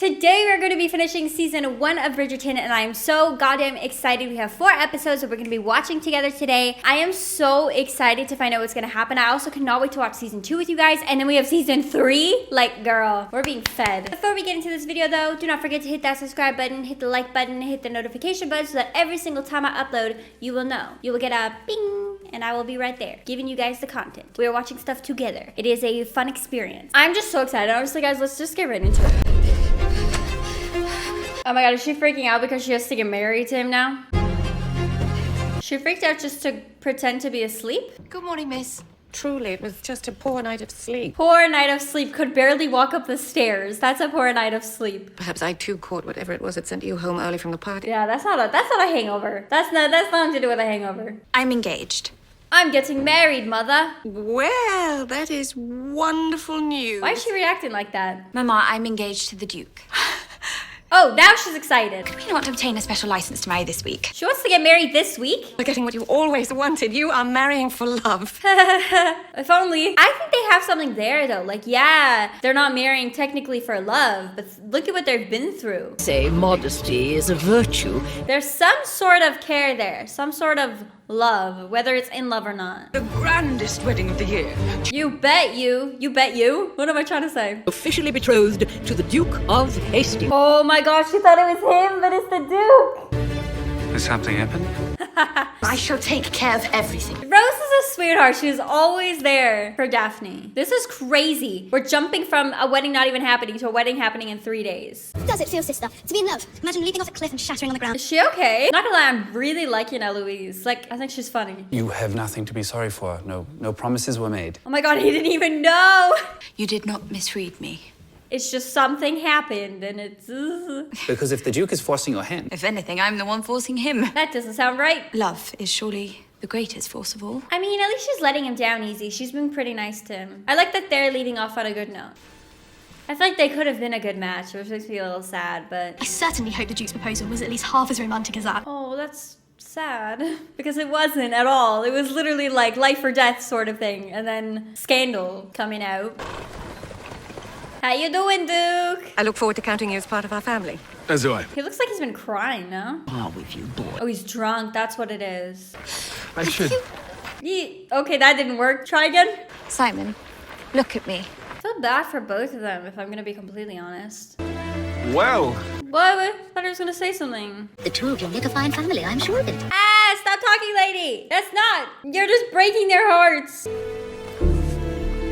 Today we're going to be finishing season 1 of Bridgerton, and I am so goddamn excited. We have 4 episodes that we're going to be watching together today. I am so excited to find out what's going to happen. I also cannot wait to watch season 2 with you guys, and then we have season 3. Like, girl, we're being fed. Before we get into this video though, do not forget to hit that subscribe button, hit the like button, hit the notification button so that every single time I upload, you will know. You will get a bing, and I will be right there giving you guys the content. We are watching stuff together. It is a fun experience. I'm just so excited. Honestly, guys, let's just get right into it. Oh my god, is she freaking out because she has to get married to him now? She freaked out just to pretend to be asleep? Good morning, miss. Truly, it was just a poor night of sleep. Poor night of sleep. Could barely walk up the stairs. That's a poor night of sleep. Perhaps I too caught whatever it was that sent you home early from the party. Yeah, that's not a hangover. That's nothing to do with a hangover. I'm engaged. I'm getting married, mother. Well, that is wonderful news. Why is she reacting like that? Mama, I'm engaged to the Duke. Oh, now she's excited. We want to obtain a special license to marry this week. She wants to get married this week? You're getting what you always wanted. You are marrying for love. If only. I think they have something there though. Like, yeah, they're not marrying technically for love, but look at what they've been through. Say modesty is a virtue. There's some sort of care there, some sort of love, whether it's in love or not. The grandest wedding of the year. You bet you. You bet you. What am I trying to say? Officially betrothed to the Duke of Hastings. Oh my gosh, she thought it was him, but it's the Duke. Has something happened? I shall take care of everything. Rose is a sweetheart. She's always there for Daphne. This is crazy. We're jumping from a wedding not even happening to a wedding happening in 3 days. Does it feel, sister, to be in love? Imagine leaping off a cliff and shattering on the ground. Is she okay? Not gonna lie, I'm really liking Eloise. Like, I think she's funny. You have nothing to be sorry for. No promises were made. Oh my god, he didn't even know. You did not misread me. It's just something happened and it's... Because if the Duke is forcing your hand, If anything, I'm the one forcing him. That doesn't sound right. Love is surely the greatest force of all. I mean, at least she's letting him down easy. She's been pretty nice to him. I like that they're leading off on a good note. I feel like they could have been a good match, which makes me a little sad, but... I certainly hope the Duke's proposal was at least half as romantic as that. Oh, that's sad. Because it wasn't at all. It was literally like life or death sort of thing. And then scandal coming out. How you doing, Duke? I look forward to counting you as part of our family. as do I. He looks like he's been crying, no? Ah, with you, boy. Oh, he's drunk. That's what it is. I should. Okay, that didn't work. Try again. Simon, look at me. I feel bad for both of them, if I'm gonna be completely honest. Well, What? I thought I was gonna say something. The two of you make a fine family, I'm sure of it. Ah, stop talking, lady. That's not. You're just breaking their hearts.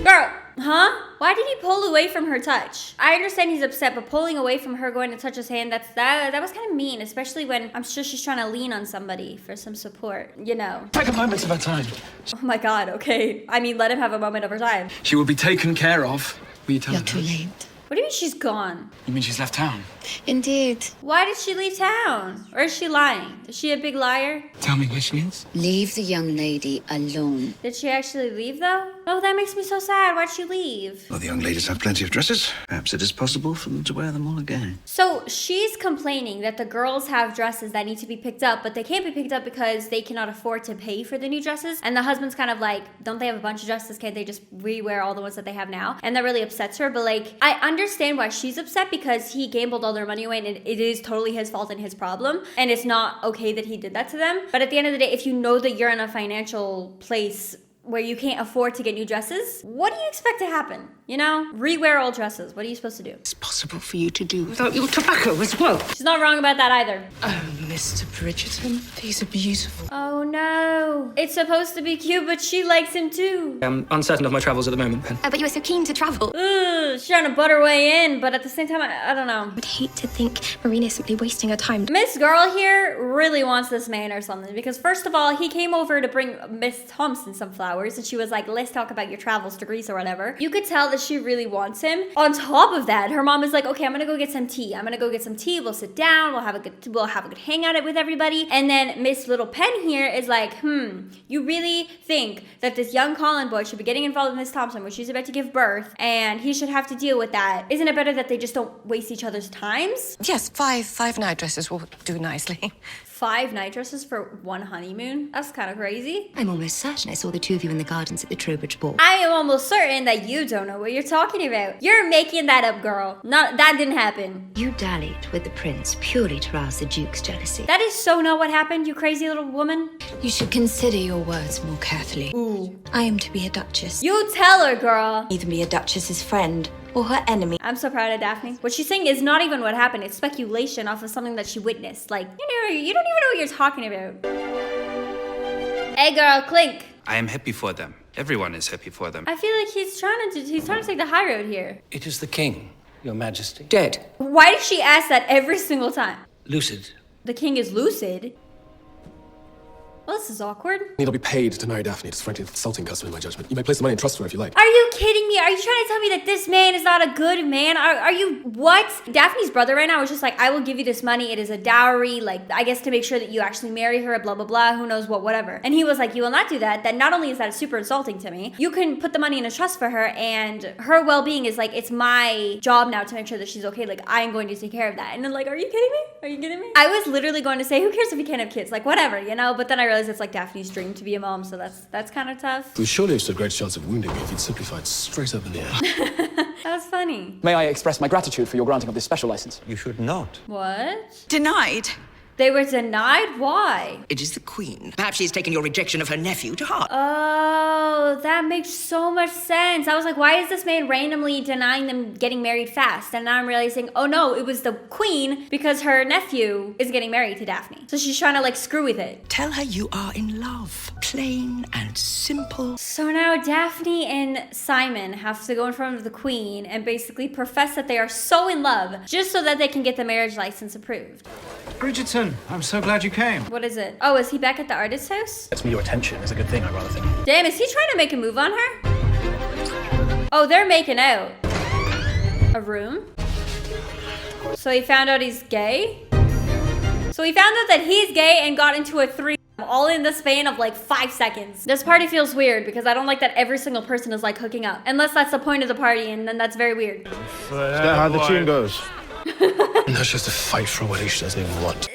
Girl, huh? Why did he pull away from her touch? I understand he's upset, but pulling away from her going to touch his hand, that was kind of mean, especially when I'm sure she's trying to lean on somebody for some support, you know. Take a moment of her time. Oh my god, okay. I mean, let him have a moment of her time. She will be taken care of. Will you tell her? late. What do you mean she's gone? You mean she's left town? Indeed. Why did she leave town? Or is she lying? Is she a big liar? Tell me where she is. Leave the young lady alone. Did she actually leave though? Oh, that makes me so sad. Why'd she leave? Well, the young ladies have plenty of dresses. Perhaps it is possible for them to wear them all again. So she's complaining that the girls have dresses that need to be picked up, but they can't be picked up because they cannot afford to pay for the new dresses. And the husband's kind of like, don't they have a bunch of dresses? Can't they just rewear all the ones that they have now? And that really upsets her. But like, I understand why she's upset because he gambled all their money away and it is totally his fault and his problem. And it's not okay that he did that to them. But at the end of the day, if you know that you're in a financial place where you can't afford to get new dresses, what do you expect to happen? You know? Rewear old dresses. What are you supposed to do? It's possible for you to do without your tobacco as well. She's not wrong about that either. Oh, Mr. Bridgerton, these are beautiful. Oh no. It's supposed to be cute, but she likes him too. I'm uncertain of my travels at the moment, then. But you were so keen to travel. Ugh, she's trying to butt her way in, but at the same time, I don't know. I would hate to think Marina's simply wasting her time. Miss Girl here really wants this man or something, because first of all, he came over to bring Miss Thompson some flowers, and she was like, let's talk about your travels to Greece or whatever. You could tell that she really wants him. On top of that, her mom is like, okay, I'm gonna go get some tea. We'll sit down, we'll have a good hangout with everybody. And then Miss Little Pen here is like, you really think that this young Colin boy should be getting involved with Miss Thompson when she's about to give birth, and he should have to deal with that? Isn't it better that they just don't waste each other's times? Yes, five night dresses will do nicely. 5 night dresses for one honeymoon? That's kind of crazy. I'm almost certain I saw the two of you in the gardens at the Trowbridge ball. I am almost certain that you don't know what you're talking about. You're making that up, girl. That didn't happen. You dallied with the prince purely to rouse the Duke's jealousy. That is so not what happened, you crazy little woman. You should consider your words more carefully. Ooh. I am to be a duchess. You tell her, girl. Either be a duchess's friend or her enemy. I'm so proud of Daphne. What she's saying is not even what happened. It's speculation off of something that she witnessed. Like, you don't even know what you're talking about. Hey, girl, Clink. I am happy for them. Everyone is happy for them. I feel like he's trying to take the high road here. It is the king, your majesty. Dead. Why does she ask that every single time? Lucid. The king is lucid. Well, this is awkward. You'll be paid to marry Daphne. It's frankly insulting custom in my judgment. You may place the money in trust for her if you like. Are you kidding me? Are you trying to tell me that this man is not a good man? Are you, what? Daphne's brother right now is just like, I will give you this money. It is a dowry. Like, I guess to make sure that you actually marry her, blah, blah, blah. Who knows what, whatever. And he was like, you will not do that. That not only is that super insulting to me, you can put the money in a trust for her and her well-being is like, it's my job now to make sure that she's okay. Like, I'm going to take care of that. And then like, are you kidding me? Are you kidding me? I was literally going to say, who cares if you can't have kids? Like, whatever, you know? But then I realized it's like Daphne's dream to be a mom, so that's kind of tough. We surely stood a great chance of wounding me if you'd simply fired straight up in the air. That was funny. May I express my gratitude for your granting of this special license? You should not. What? Denied? They were denied? Why? It is the queen. Perhaps she's taken your rejection of her nephew to heart. Oh, that makes so much sense. I was like, why is this man randomly denying them getting married fast? And now I'm realizing, oh no, it was the queen because her nephew is getting married to Daphne. So she's trying to like screw with it. Tell her you are in love. Plain and simple. So now Daphne and Simon have to go in front of the queen and basically profess that they are so in love just so that they can get the marriage license approved. Bridgerton, I'm so glad you came. What is it? Oh, is he back at the artist's house? Gets me your attention is a good thing, I rather think. Damn, is he trying to make a move on her? Oh, they're making out. A room? So he found out he's gay? So he found out that he's gay and got into a 3 all in the span of like 5 seconds. This party feels weird because I don't like that every single person is like hooking up. Unless that's the point of the party and then that's very weird. Is that how the tune goes? That's just a fight for a wedding she doesn't even want.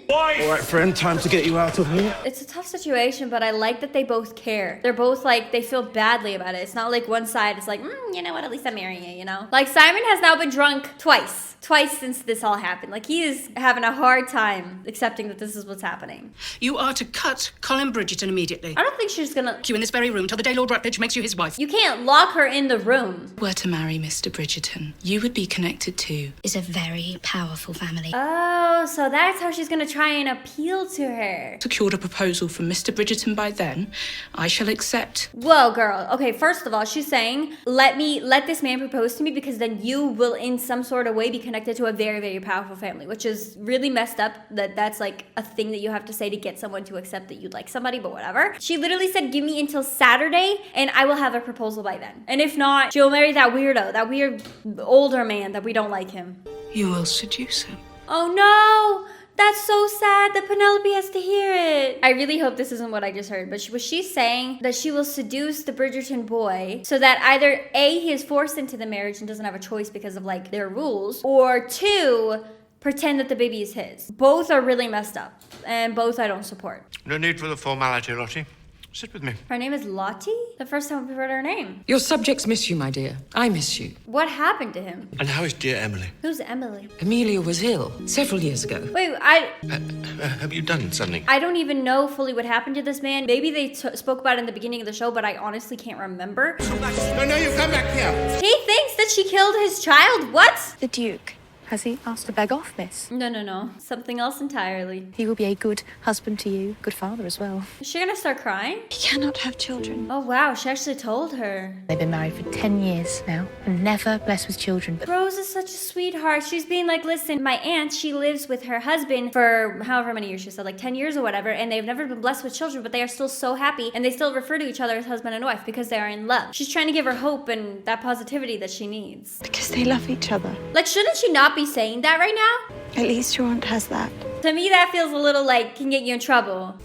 All right, friend, time to get you out of here. It's a tough situation, but I like that they both care. They're both like, they feel badly about it. It's not like one side is like, you know what, at least I'm marrying you, you know? Like Simon has now been drunk twice since this all happened. Like he is having a hard time accepting that this is what's happening. You are to cut Colin Bridgerton immediately. I don't think she's gonna... You in this very room till the day Lord Rutledge makes you his wife. You can't lock her in the room. Were to marry Mr. Bridgerton, you would be connected to Is a very powerful family. Oh, so that's how she's gonna try and appeal to her. secured a proposal from Mr. Bridgerton by then. I shall accept. Whoa, girl. Okay, first of all, she's saying, let this man propose to me because then you will in some sort of way be connected to a very, very powerful family, which is really messed up that that's like a thing that you have to say to get someone to accept that you'd like somebody, but whatever. She literally said, give me until Saturday and I will have a proposal by then. And if not, she'll marry that weirdo, that weird older man that we don't like him. You will seduce him. Oh no! That's so sad that Penelope has to hear it. I really hope this isn't what I just heard, but was she saying that she will seduce the Bridgerton boy so that either A, he is forced into the marriage and doesn't have a choice because of like their rules, or 2, pretend that the baby is his. Both are really messed up, and both I don't support. No need for the formality, Lottie. Sit with me. Her name is Lottie? The first time we've heard her name. Your subjects miss you, my dear. I miss you. What happened to him? And how is dear Emily? Who's Emily? Amelia was ill several years ago. Wait, have you done something? I don't even know fully what happened to this man. Maybe they spoke about it in the beginning of the show, but I honestly can't remember. No, you come back here. He thinks that she killed his child? What? The Duke. Has he asked to beg off, miss? No. Something else entirely. He will be a good husband to you, good father as well. Is she gonna start crying? He cannot have children. Oh wow, she actually told her. They've been married for 10 years now and never blessed with children. Rose is such a sweetheart. She's being like, listen, my aunt, she lives with her husband for however many years she said, like 10 years or whatever, and they've never been blessed with children, but they are still so happy, and they still refer to each other as husband and wife because they are in love. She's trying to give her hope and that positivity that she needs. Because they love each other. Like, shouldn't she not be saying that right now? At least your aunt has that. To me, that feels a little like, can get you in trouble.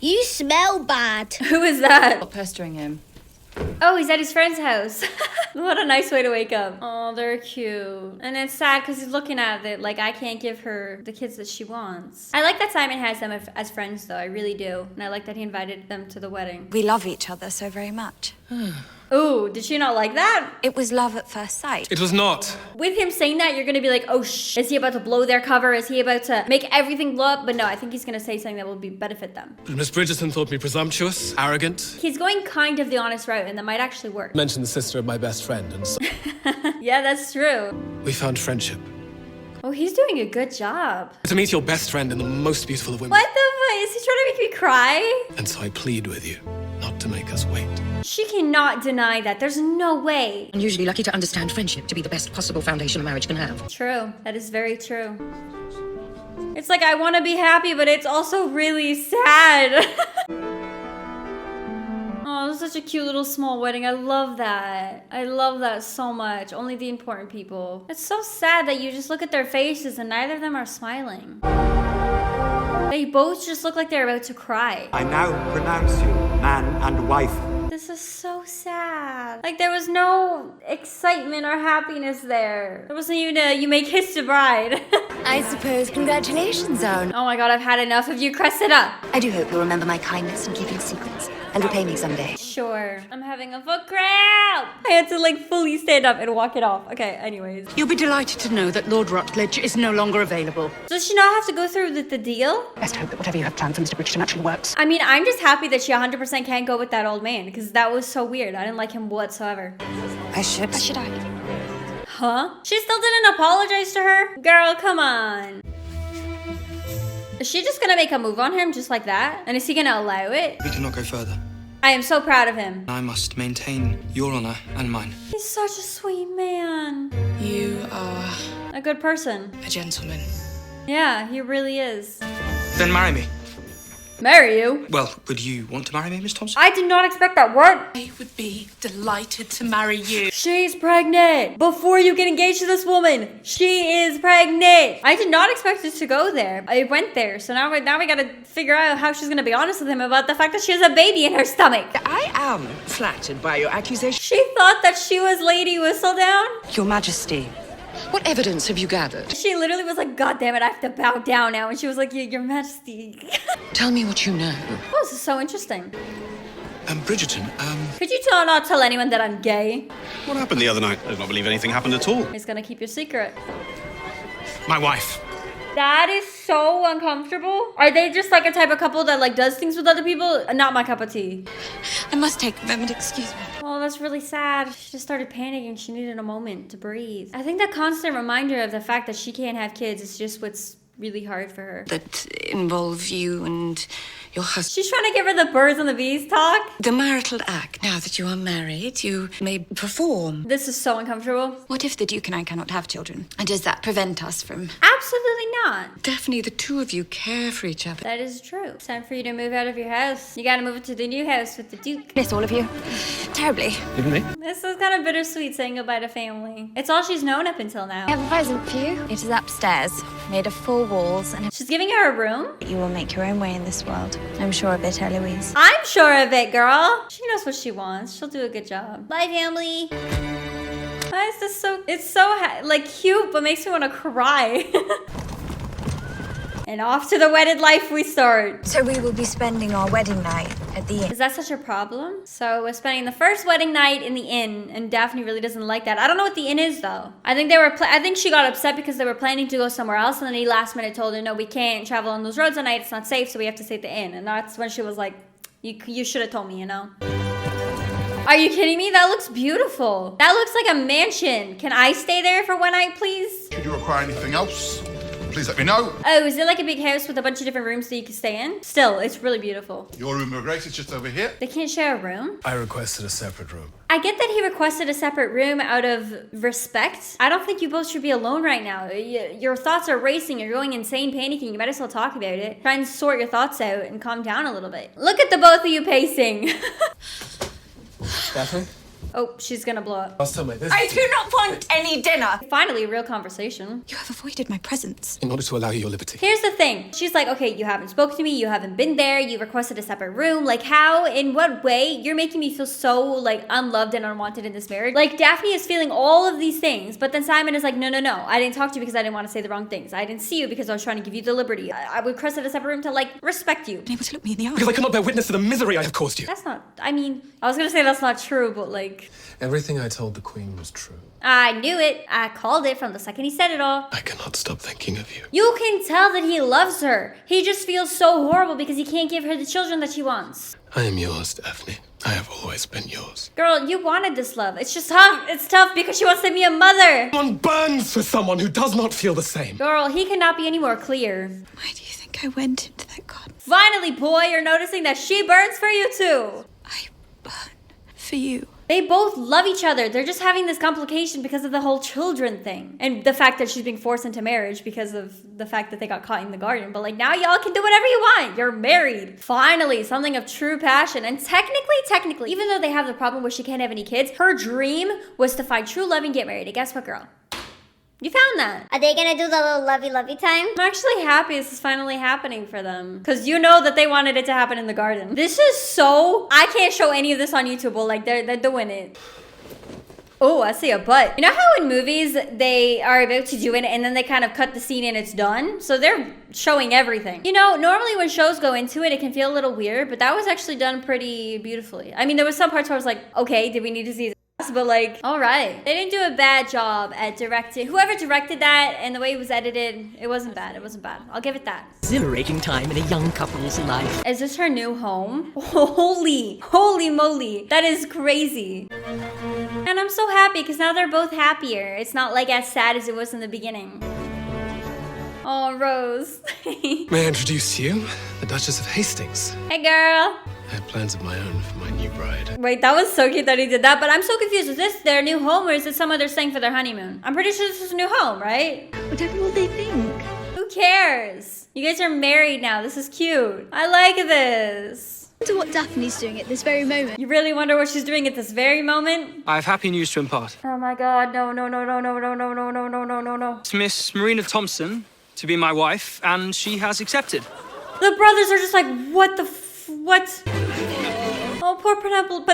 You smell bad. Who is that? Stop pestering him. Oh, he's at his friend's house. What a nice way to wake up. Oh, they're cute. And it's sad because he's looking at it like I can't give her the kids that she wants. I like that Simon has them as friends though. I really do. And I like that he invited them to the wedding. We love each other so very much. Ooh, did she not like that? It was love at first sight. It was not. With him saying that, you're gonna be like, oh is he about to blow their cover? Is he about to make everything blow up? But no, I think he's gonna say something that will benefit them. Miss Bridgerton thought me presumptuous, arrogant. He's going kind of the honest route, and that might actually work. Mentioned the sister of my best friend, and so Yeah, that's true. we found friendship. Oh, he's doing a good job. To meet your best friend and the most beautiful of women. What the fuck? Is he trying to make me cry? And so I plead with you, not to make us wait. She cannot deny that. There's no way. I'm usually lucky to understand friendship to be the best possible foundation a marriage can have. True. That is very true. It's like I want to be happy, but it's also really sad. Oh, this is such a cute little small wedding. I love that. I love that so much. Only the important people. It's so sad that you just look at their faces and neither of them are smiling. They both just look like they're about to cry. I now pronounce you man and wife. This is so sad. Like there was no excitement or happiness there. There wasn't even a you may kiss the bride. I suppose congratulations on. Oh my god, I've had enough of you. Cressida. I do hope you'll remember my kindness and keeping secrets and repay me someday. Sure. I'm having a foot cramp. I had to like fully stand up and walk it off. Okay, anyways. You'll be delighted to know that Lord Rutledge is no longer available. Does she not have to go through the deal? Best hope that whatever you have planned for Mr. Bridgerton actually works. I mean, I'm just happy that she 100% can't go with that old man because that was so weird. I didn't like him whatsoever. Should I? Huh? She still didn't apologize to her? Girl, come on. Is she just gonna make a move on him just like that? And is he gonna allow it? We cannot go further. I am so proud of him. I must maintain your honor and mine. He's such a sweet man. You are a good person. A gentleman. Yeah, he really is. Then marry me. Marry you? Well, would you want to marry me, Miss Thompson? I did not expect that. What? I would be delighted to marry you. She's pregnant. Before you get engaged to this woman, she is pregnant. I did not expect it to go there. I went there, so now we gotta figure out how she's gonna be honest with him about the fact that she has a baby in her stomach. I am flattered by your accusation. She thought that she was Lady Whistledown. Your Majesty. What evidence have you gathered? She literally was like, God damn it, I have to bow down now. And she was like, Your Majesty. Tell me what you know. Oh, this is so interesting. Bridgerton, Could you not tell anyone that I'm gay? what happened the other night? I do not believe anything happened at all. He's gonna keep your secret. My wife. That is so uncomfortable. Are they just like a type of couple that like does things with other people? Not my cup of tea. I must take a moment, excuse me. Oh, that's really sad. She just started panicking. She needed a moment to breathe. I think that constant reminder of the fact that she can't have kids is just what's really hard for her. That involve you and your husband. She's trying to give her the birds and the bees talk. The marital act. Now that you are married, you may perform. This is so uncomfortable. What if the Duke and I cannot have children? And does that prevent us from... Absolutely not. Daphne, the two of you care for each other. That is true. It's time for you to move out of your house. You gotta move to the new house with the Duke. Miss all of you. Terribly. Even me? This is kind of bittersweet saying goodbye to family. It's all she's known up until now. I have a present for you. It is upstairs, made of 4 walls, and she's giving her a room. You will make your own way in this world. I'm sure of it, Eloise. I'm sure of it, girl. She knows what she wants. She'll do a good job. Bye, family. Why is this so... It's so, like, cute, but makes me want to cry. And off to the wedded life we start. So we will be spending our wedding night at the inn. Is that such a problem? So we're spending the first wedding night in the inn, and Daphne really doesn't like that. I don't know what the inn is though. I think she got upset because they were planning to go somewhere else, and then he last minute told her, no, we can't travel on those roads at night. It's not safe, so we have to stay at the inn. And that's when she was like, you should have told me, you know? Are you kidding me? That looks beautiful. That looks like a mansion. Can I stay there for one night, please? Should you require anything else, please let me know. Oh, is it like a big house with a bunch of different rooms that you can stay in? Still, it's really beautiful. Your room, Your Grace, is just over here. They can't share a room? I requested a separate room. I get that he requested a separate room out of respect. I don't think you both should be alone right now. Your thoughts are racing. You're going insane, panicking. You might as well talk about it. Try and sort your thoughts out and calm down a little bit. Look at the both of you pacing. Daphne? Oh, she's gonna blow up. Last time I I do not want any dinner. Finally, real conversation. You have avoided my presence. In order to allow you your liberty. Here's the thing. She's like, okay, you haven't spoken to me, you haven't been there, you requested a separate room. Like how, in what way, you're making me feel so like unloved and unwanted in this marriage. Like Daphne is feeling all of these things, but then Simon is like, no, I didn't talk to you because I didn't want to say the wrong things. I didn't see you because I was trying to give you the liberty. I requested a separate room to like respect you. Able to look me in the eye. Because I cannot bear witness to the misery I have caused you. That's not, I mean, I was gonna say that's not true, but like... Everything I told the Queen was true. I knew it. I called it from the second he said it all. I cannot stop thinking of you. You can tell that he loves her. He just feels so horrible because he can't give her the children that she wants. I am yours, Daphne. I have always been yours. Girl, you wanted this love. It's just tough. It's tough because she wants to be a mother. One burns for someone who does not feel the same. Girl, he cannot be any more clear. Why do you think I went into that garden? Finally, boy, you're noticing that she burns for you too. I burn for you. They both love each other. They're just having this complication because of the whole children thing. And the fact that she's being forced into marriage because of the fact that they got caught in the garden. But like now y'all can do whatever you want. You're married. Finally, something of true passion. And technically, even though they have the problem where she can't have any kids, her dream was to find true love and get married. And guess what, girl? You found that. Are they gonna do the little lovey-lovey time? I'm actually happy this is finally happening for them. Because you know that they wanted it to happen in the garden. This is so... I can't show any of this on YouTube, but like they're doing it. Oh, I see a butt. You know how in movies they are about to do it and then they kind of cut the scene and it's done? So they're showing everything. You know, normally when shows go into it, it can feel a little weird, but that was actually done pretty beautifully. I mean, there was some parts where I was like, okay, did we need to see this? But like, all right. They didn't do a bad job at directing. Whoever directed that and the way it was edited, it wasn't bad. It wasn't bad. I'll give it that. Exhilarating time in a young couple's life. Is this her new home? Holy moly. That is crazy. And I'm so happy because now they're both happier. It's not like as sad as it was in the beginning. Oh, Rose. May I introduce you? The Duchess of Hastings. Hey, girl. I have plans of my own for my new bride. Wait, that was so cute that he did that, but I'm so confused. Is this their new home or is it somewhere they're staying for their honeymoon? I'm pretty sure this is a new home, right? Whatever will they think? Who cares? You guys are married now. This is cute. I like this. I wonder what Daphne's doing at this very moment. You really wonder what she's doing at this very moment? I have happy news to impart. Oh my god, no. It's Miss Marina Thompson to be my wife, and she has accepted. The brothers are just like, what the what? Oh, poor Penelope.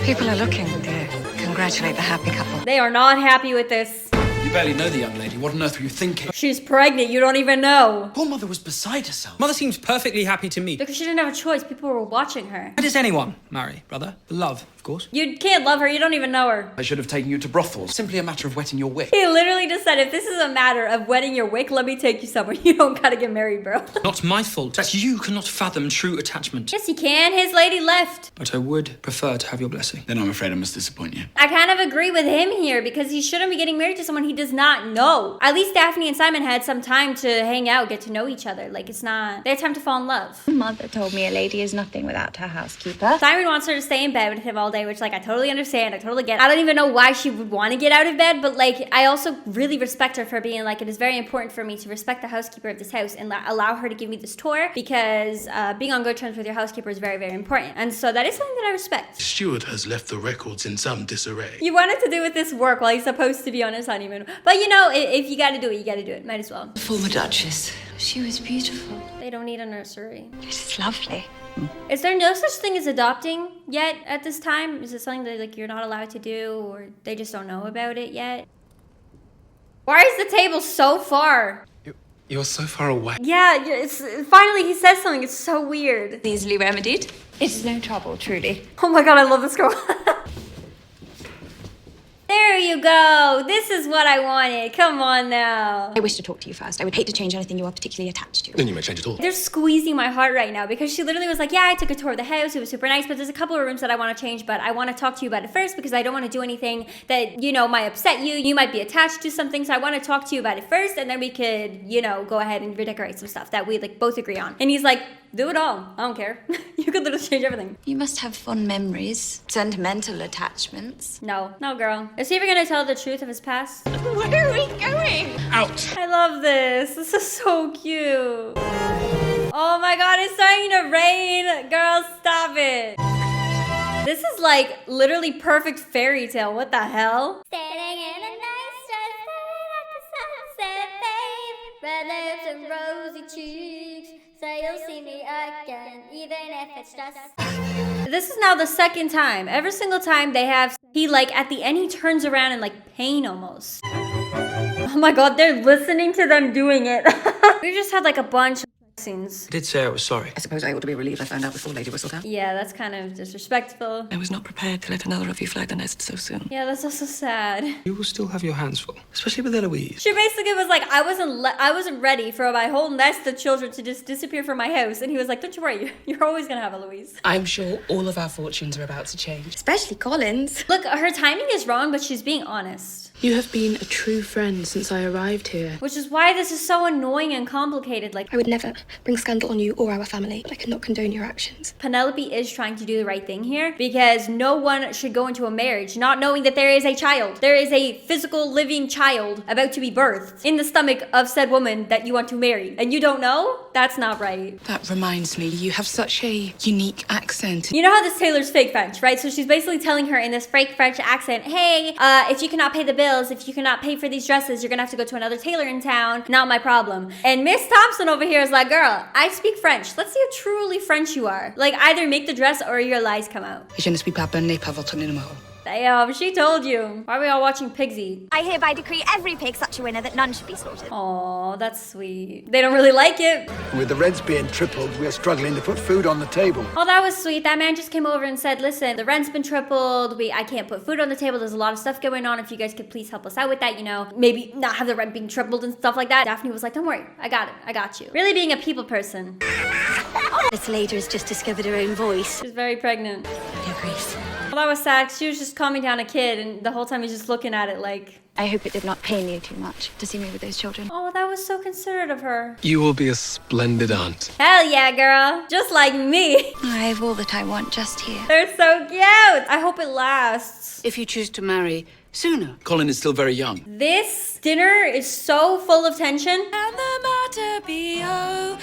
People are looking to congratulate the happy couple. They are not happy with this. You barely know the young lady. What on earth were you thinking? She's pregnant. You don't even know. Poor mother was beside herself. Mother seems perfectly happy to meet. Because she didn't have a choice. People were watching her. Why does anyone marry, brother? Love, of course. You can't love her. You don't even know her. I should have taken you to brothels. Simply a matter of wetting your wick. He literally just said, if this is a matter of wetting your wick, let me take you somewhere. You don't gotta get married, bro. Not my fault that you cannot fathom true attachment. Yes, he can. His lady left. But I would prefer to have your blessing. Then I'm afraid I must disappoint you. I kind of agree with him here because he shouldn't be getting married to someone he does not know. At least Daphne and Simon had some time to hang out, get to know each other. Like, it's not... They had time to fall in love. Mother told me a lady is nothing without her housekeeper. Simon wants her to stay in bed with him all day, which, like, I totally understand. I totally get. I don't even know why she would want to get out of bed, but, like, I also really respect her for being like, it is very important for me to respect the housekeeper of this house and allow her to give me this tour because being on good terms with your housekeeper is very, very important. And so that is something that I respect. The steward has left the records in some disarray. You wanted to do with this work while he's supposed to be on his honeymoon. But, you know, if you gotta do it, you gotta do it. Might as well. The former Duchess. She was beautiful. They don't need a nursery. It's lovely. Is there no such thing as adopting yet at this time? Is it something that like you're not allowed to do or they just don't know about it yet? Why is the table so far? You're so far away. Yeah, it's finally he says something. It's so weird. Easily remedied. It's no trouble, truly. Oh my god, I love this girl. There you go. This is what I wanted. Come on now. I wish to talk to you first. I would hate to change anything you are particularly attached to. Then you may change it all. They're squeezing my heart right now because she literally was like, yeah, I took a tour of the house. It was super nice, but there's a couple of rooms that I want to change, but I want to talk to you about it first because I don't want to do anything that, you know, might upset you. You might be attached to something, so I want to talk to you about it first, and then we could, you know, go ahead and redecorate some stuff that we, like, both agree on. And he's like, do it all. I don't care. You could literally change everything. You must have fond memories, sentimental attachments. No, girl. Is he ever gonna tell the truth of his past? Where are we going? Out! I love this. This is so cute. Oh my god, it's starting to rain. Girl, stop it. This is like literally perfect fairy tale. What the hell? Standing in a nice dress, staring at the sunset, babe. Red lips and rosy cheeks. So you'll see me again, even if it's just. This is now the second time. Every single time they have, he like at the end he turns around in like pain almost. Oh my god, they're listening to them doing it. We just had like a bunch of scenes. I did say I was sorry. I suppose I ought to be relieved I found out before Lady Whistledown. Yeah, that's kind of disrespectful. I was not prepared to let another of you flag the nest so soon. Yeah, that's also sad. You will still have your hands full, especially with Eloise. She basically was like, I wasn't ready for my whole nest of children to just disappear from my house. And he was like, don't you worry, you're always gonna have Eloise. I'm sure all of our fortunes are about to change. Especially Colin's. Look, her timing is wrong, but she's being honest. You have been a true friend since I arrived here. Which is why this is so annoying and complicated. Like, I would never bring scandal on you or our family, but I cannot condone your actions. Penelope is trying to do the right thing here because no one should go into a marriage not knowing that there is a child. There is a physical living child about to be birthed in the stomach of said woman that you want to marry. And you don't know? That's not right. That reminds me, you have such a unique accent. You know how this Taylor's fake French, right? So she's basically telling her in this fake French accent, hey, if you cannot pay the bills, if you cannot pay for these dresses, you're gonna have to go to another tailor in town. Not my problem. And Miss Thompson over here is like, girl, I speak French. Let's see how truly French you are. Like, either make the dress or your lies come out. Je ne suis pas bonne par votre numéro. Damn, she told you. Why are we all watching Pigs Eat? I hereby decree every pig such a winner that none should be slaughtered. Aw, that's sweet. They don't really like it. With the rents being tripled, we're struggling to put food on the table. Oh, that was sweet. That man just came over and said, listen, the rent's been tripled. I can't put food on the table. There's a lot of stuff going on. If you guys could please help us out with that, you know, maybe not have the rent being tripled and stuff like that. Daphne was like, don't worry. I got it. I got you. Really being a people person. This lady has just discovered her own voice. She's very pregnant. Your Grace. Well, that was sad. She was just calming down a kid, and the whole time he's just looking at it like... I hope it did not pain you too much to see me with those children. Oh, that was so considerate of her. You will be a splendid aunt. Hell yeah, girl. Just like me. I have all that I want just here. They're so cute. I hope it lasts. If you choose to marry sooner. Colin is still very young. This dinner is so full of tension. And the matter be oh.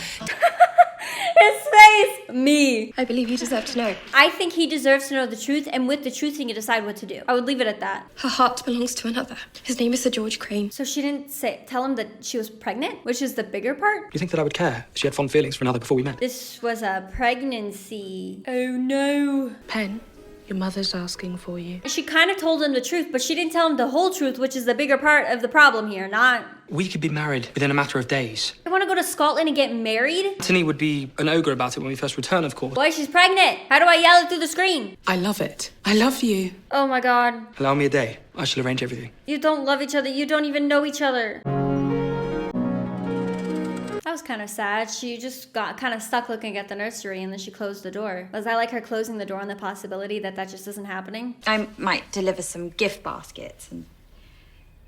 His face. Me. I believe you deserve to know. I think he deserves to know the truth, and with the truth, he can decide what to do. I would leave it at that. Her heart belongs to another. His name is Sir George Crane. So she didn't tell him that she was pregnant, which is the bigger part? Do you think that I would care if she had fond feelings for another before we met? This was a pregnancy. Oh no. Pen, your mother's asking for you. She kind of told him the truth, but she didn't tell him the whole truth, which is the bigger part of the problem here, not... We could be married within a matter of days. I want to go to Scotland and get married? Anthony would be an ogre about it when we first return, of course. Boy, she's pregnant. How do I yell it through the screen? I love it. I love you. Oh my god. Allow me a day. I shall arrange everything. You don't love each other. You don't even know each other. That was kind of sad. She just got kind of stuck looking at the nursery and then she closed the door. Was I like her closing the door on the possibility that that just isn't happening? I might deliver some gift baskets and...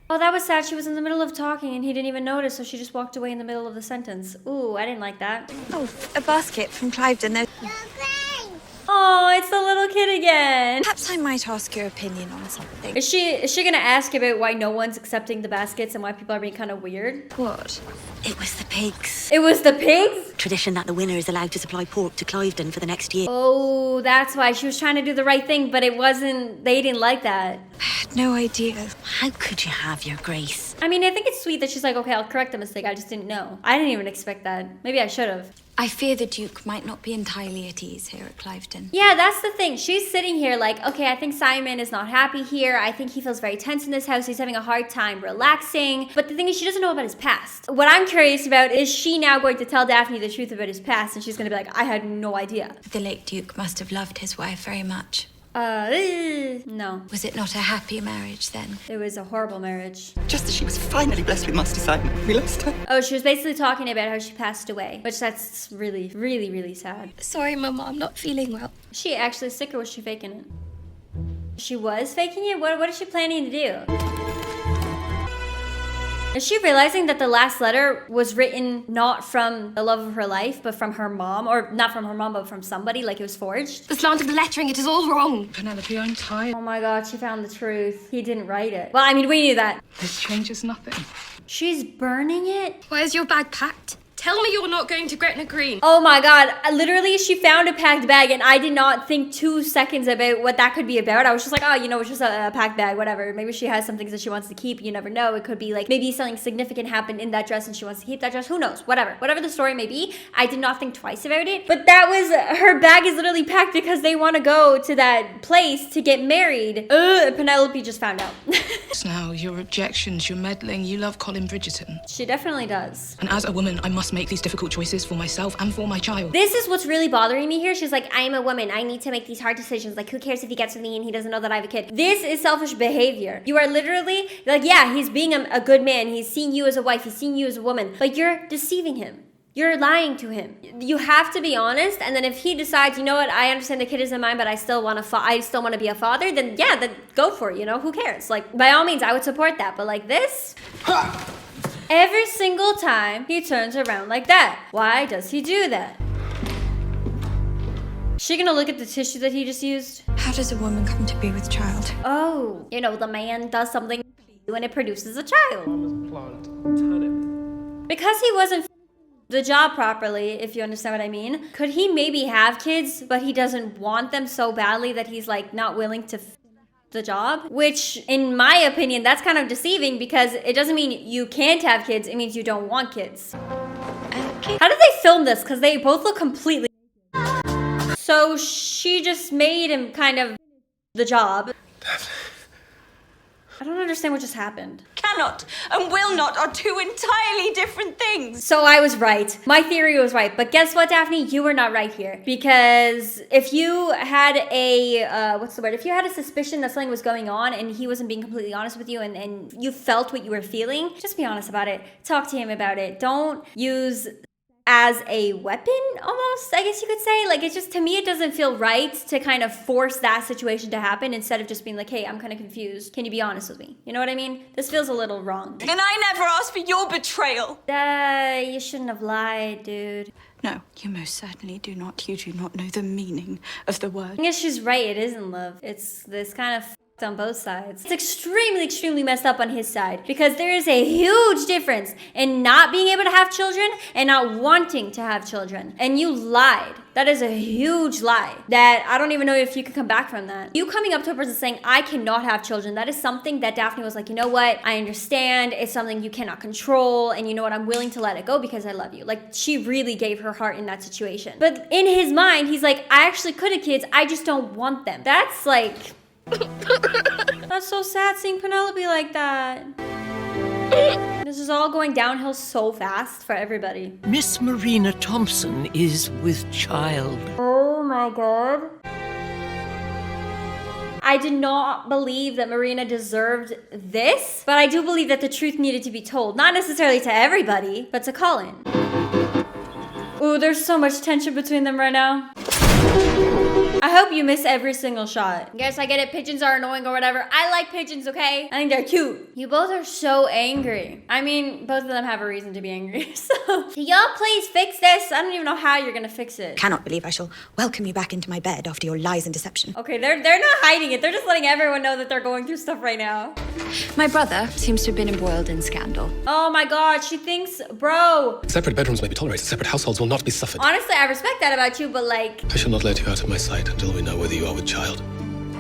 Oh, that was sad. She was in the middle of talking and he didn't even notice, so she just walked away in the middle of the sentence. Ooh, I didn't like that. Oh, a basket from Cliveden. Oh, it's the little kid again. Perhaps I might ask your opinion on something. Is she gonna ask about why no one's accepting the baskets and why people are being kind of weird? What? It was the pigs. It was the pigs? Tradition that the winner is allowed to supply pork to Cliveden for the next year. Oh, that's why. She was trying to do the right thing, but it wasn't... They didn't like that. I had no idea. How could you have, Your Grace? I mean, I think it's sweet that she's like, okay, I'll correct the mistake. I just didn't know. I didn't even expect that. Maybe I should have. I fear the Duke might not be entirely at ease here at Cliveden. Yeah, that's the thing. She's sitting here like, okay, I think Simon is not happy here. I think he feels very tense in this house. He's having a hard time relaxing. But the thing is, she doesn't know about his past. What I'm curious about is she now going to tell Daphne the truth about his past? And she's going to be like, I had no idea. The late Duke must have loved his wife very much. No. Was it not a happy marriage then? It was a horrible marriage. Just as she was finally blessed with Master Simon, we lost her. Oh, she was basically talking about how she passed away, which that's really, really, really sad. Sorry, Mama, I'm not feeling well. Is she actually sick or was she faking it? She was faking it? What is she planning to do? Is she realizing that the last letter was written not from the love of her life, but from her mom? Or not from her mom, but from somebody, like it was forged? The slant of the lettering, it is all wrong. Penelope, I'm tired. Oh my god, she found the truth. He didn't write it. Well, I mean, we knew that. This changes nothing. She's burning it? Where's your bag packed? Tell me you're not going to Gretna Green. Oh my god, literally she found a packed bag and I did not think 2 seconds about what that could be about. I was just like, oh, you know, it's just a packed bag, whatever. Maybe she has some things that she wants to keep, you never know. It could be like maybe something significant happened in that dress and she wants to keep that dress, who knows, whatever the story may be. I did not think twice about it, but that was, her bag is literally packed because they want to go to that place to get married. Penelope just found out. Now, your objections, your meddling, you love Colin Bridgerton. She definitely does. And as a woman, I must make these difficult choices for myself and for my child. This is what's really bothering me here. She's like, I'm a woman. I need to make these hard decisions. Like, who cares if he gets with me and he doesn't know that I have a kid? This is selfish behavior. You are literally, like, yeah, he's being a good man. He's seeing you as a wife. He's seeing you as a woman. But you're deceiving him. You're lying to him. You have to be honest, and then if he decides, you know what, I understand the kid isn't mine, but I still want to be a father, then yeah, then go for it, you know, who cares? Like, by all means, I would support that, but like this? Every single time he turns around like that. Why does he do that? She gonna look at the tissue that he just used? How does a woman come to be with child? Oh, you know, the man does something when it produces a child. Because he wasn't the job properly, if you understand what I mean. Could he maybe have kids, but he doesn't want them so badly that he's like not willing to the job? Which, in my opinion, that's kind of deceiving because it doesn't mean you can't have kids, it means you don't want kids. How did they film this? Because they both look completely... So she just made him kind of the job. I don't understand what just happened. Cannot and will not are two entirely different things. So I was right. My theory was right. But guess what, Daphne? You were not right here. Because if you had a, if you had a suspicion that something was going on and he wasn't being completely honest with you and you felt what you were feeling, just be honest about it. Talk to him about it. Don't use as a weapon, almost, I guess you could say. Like, it's just, to me, it doesn't feel right to kind of force that situation to happen instead of just being like, hey, I'm kind of confused. Can you be honest with me? You know what I mean? This feels a little wrong. And I never asked for your betrayal. You shouldn't have lied, dude. No, you most certainly do not. You do not know the meaning of the word. I guess she's right. It isn't love. It's this kind of on both sides. It's extremely messed up on his side because there is a huge difference in not being able to have children and not wanting to have children. And you lied. That is a huge lie that I don't even know if you can come back from that. You coming up to a person saying, I cannot have children, that is something that Daphne was like, you know what? I understand. It's something you cannot control. And you know what? I'm willing to let it go because I love you. Like, she really gave her heart in that situation. But in his mind, he's like, I actually could have kids. I just don't want them. That's like... That's so sad seeing Penelope like that. This is all going downhill so fast for everybody. Miss Marina Thompson is with child. Oh my god. I did not believe that Marina deserved this, but I do believe that the truth needed to be told. Not necessarily to everybody, but to Colin. Ooh, there's so much tension between them right now. I hope you miss every single shot. Yes, I get it. Pigeons are annoying or whatever. I like pigeons, okay? I think they're cute. You both are so angry. I mean, both of them have a reason to be angry. So, can y'all please fix this? I don't even know how you're gonna fix it. Cannot believe I shall welcome you back into my bed after your lies and deception. Okay, they're not hiding it. They're just letting everyone know that they're going through stuff right now. My brother seems to have been embroiled in scandal. Oh my god, she thinks, bro. Separate bedrooms may be tolerated. Separate households will not be suffered. Honestly, I respect that about you, but like... I shall not let you out of my sight until we know whether you are with child.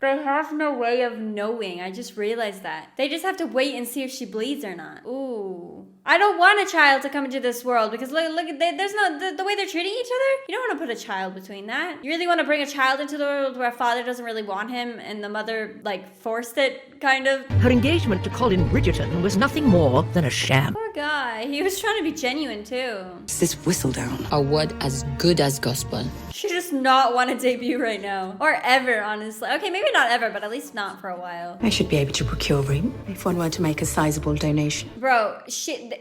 They have no way of knowing. I just realized that. They just have to wait and see if she bleeds or not. Ooh. I don't want a child to come into this world because look, there's no, the way they're treating each other. You don't want to put a child between that. You really want to bring a child into the world where a father doesn't really want him and the mother, like, forced it, kind of. Her engagement to Colin Bridgerton was nothing more than a sham. Poor guy. He was trying to be genuine, too. It's this whistle down. A word as good as gospel. She does not want to debut right now. Or ever, honestly. Okay, maybe not ever, but at least not for a while. I should be able to procure room if one were to make a sizable donation. Bro,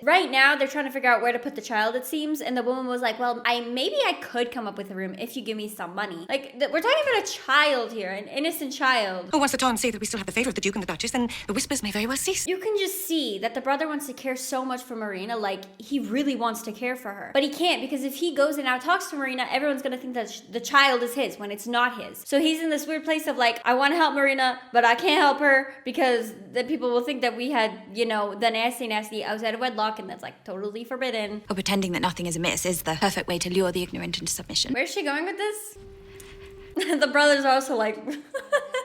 right now they're trying to figure out where to put the child, it seems, and the woman was like, well, maybe I could come up with a room if you give me some money. Like, we're talking about a child here, an innocent child. Oh, once the Times say that we still have the favour of the Duke and the Duchess, then the whispers may very well cease. You can just see that the brother wants to care so much for Marina, like, he really wants to care for her. But he can't, because if he goes and now talks to Marina, everyone's gonna think that the child is his when it's not his. So he's in this weird place of like, I want to help Marina, but I can't help her because the people will think that we had, you know, the nasty outside of wedlock wedlock, and that's like totally forbidden. Or pretending that nothing is amiss is the perfect way to lure the ignorant into submission. Where's she going with this? The brothers are also like...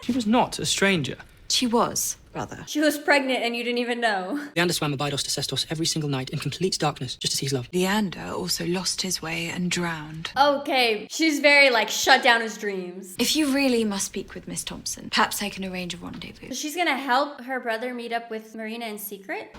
She was not a stranger. She was, brother. She was pregnant and you didn't even know. Leander swam Abydos to Sestos every single night in complete darkness, just to see his love. Leander also lost his way and drowned. Okay, she's very like shut down his dreams. If you really must speak with Miss Thompson, perhaps I can arrange a rendezvous. So she's gonna help her brother meet up with Marina in secret?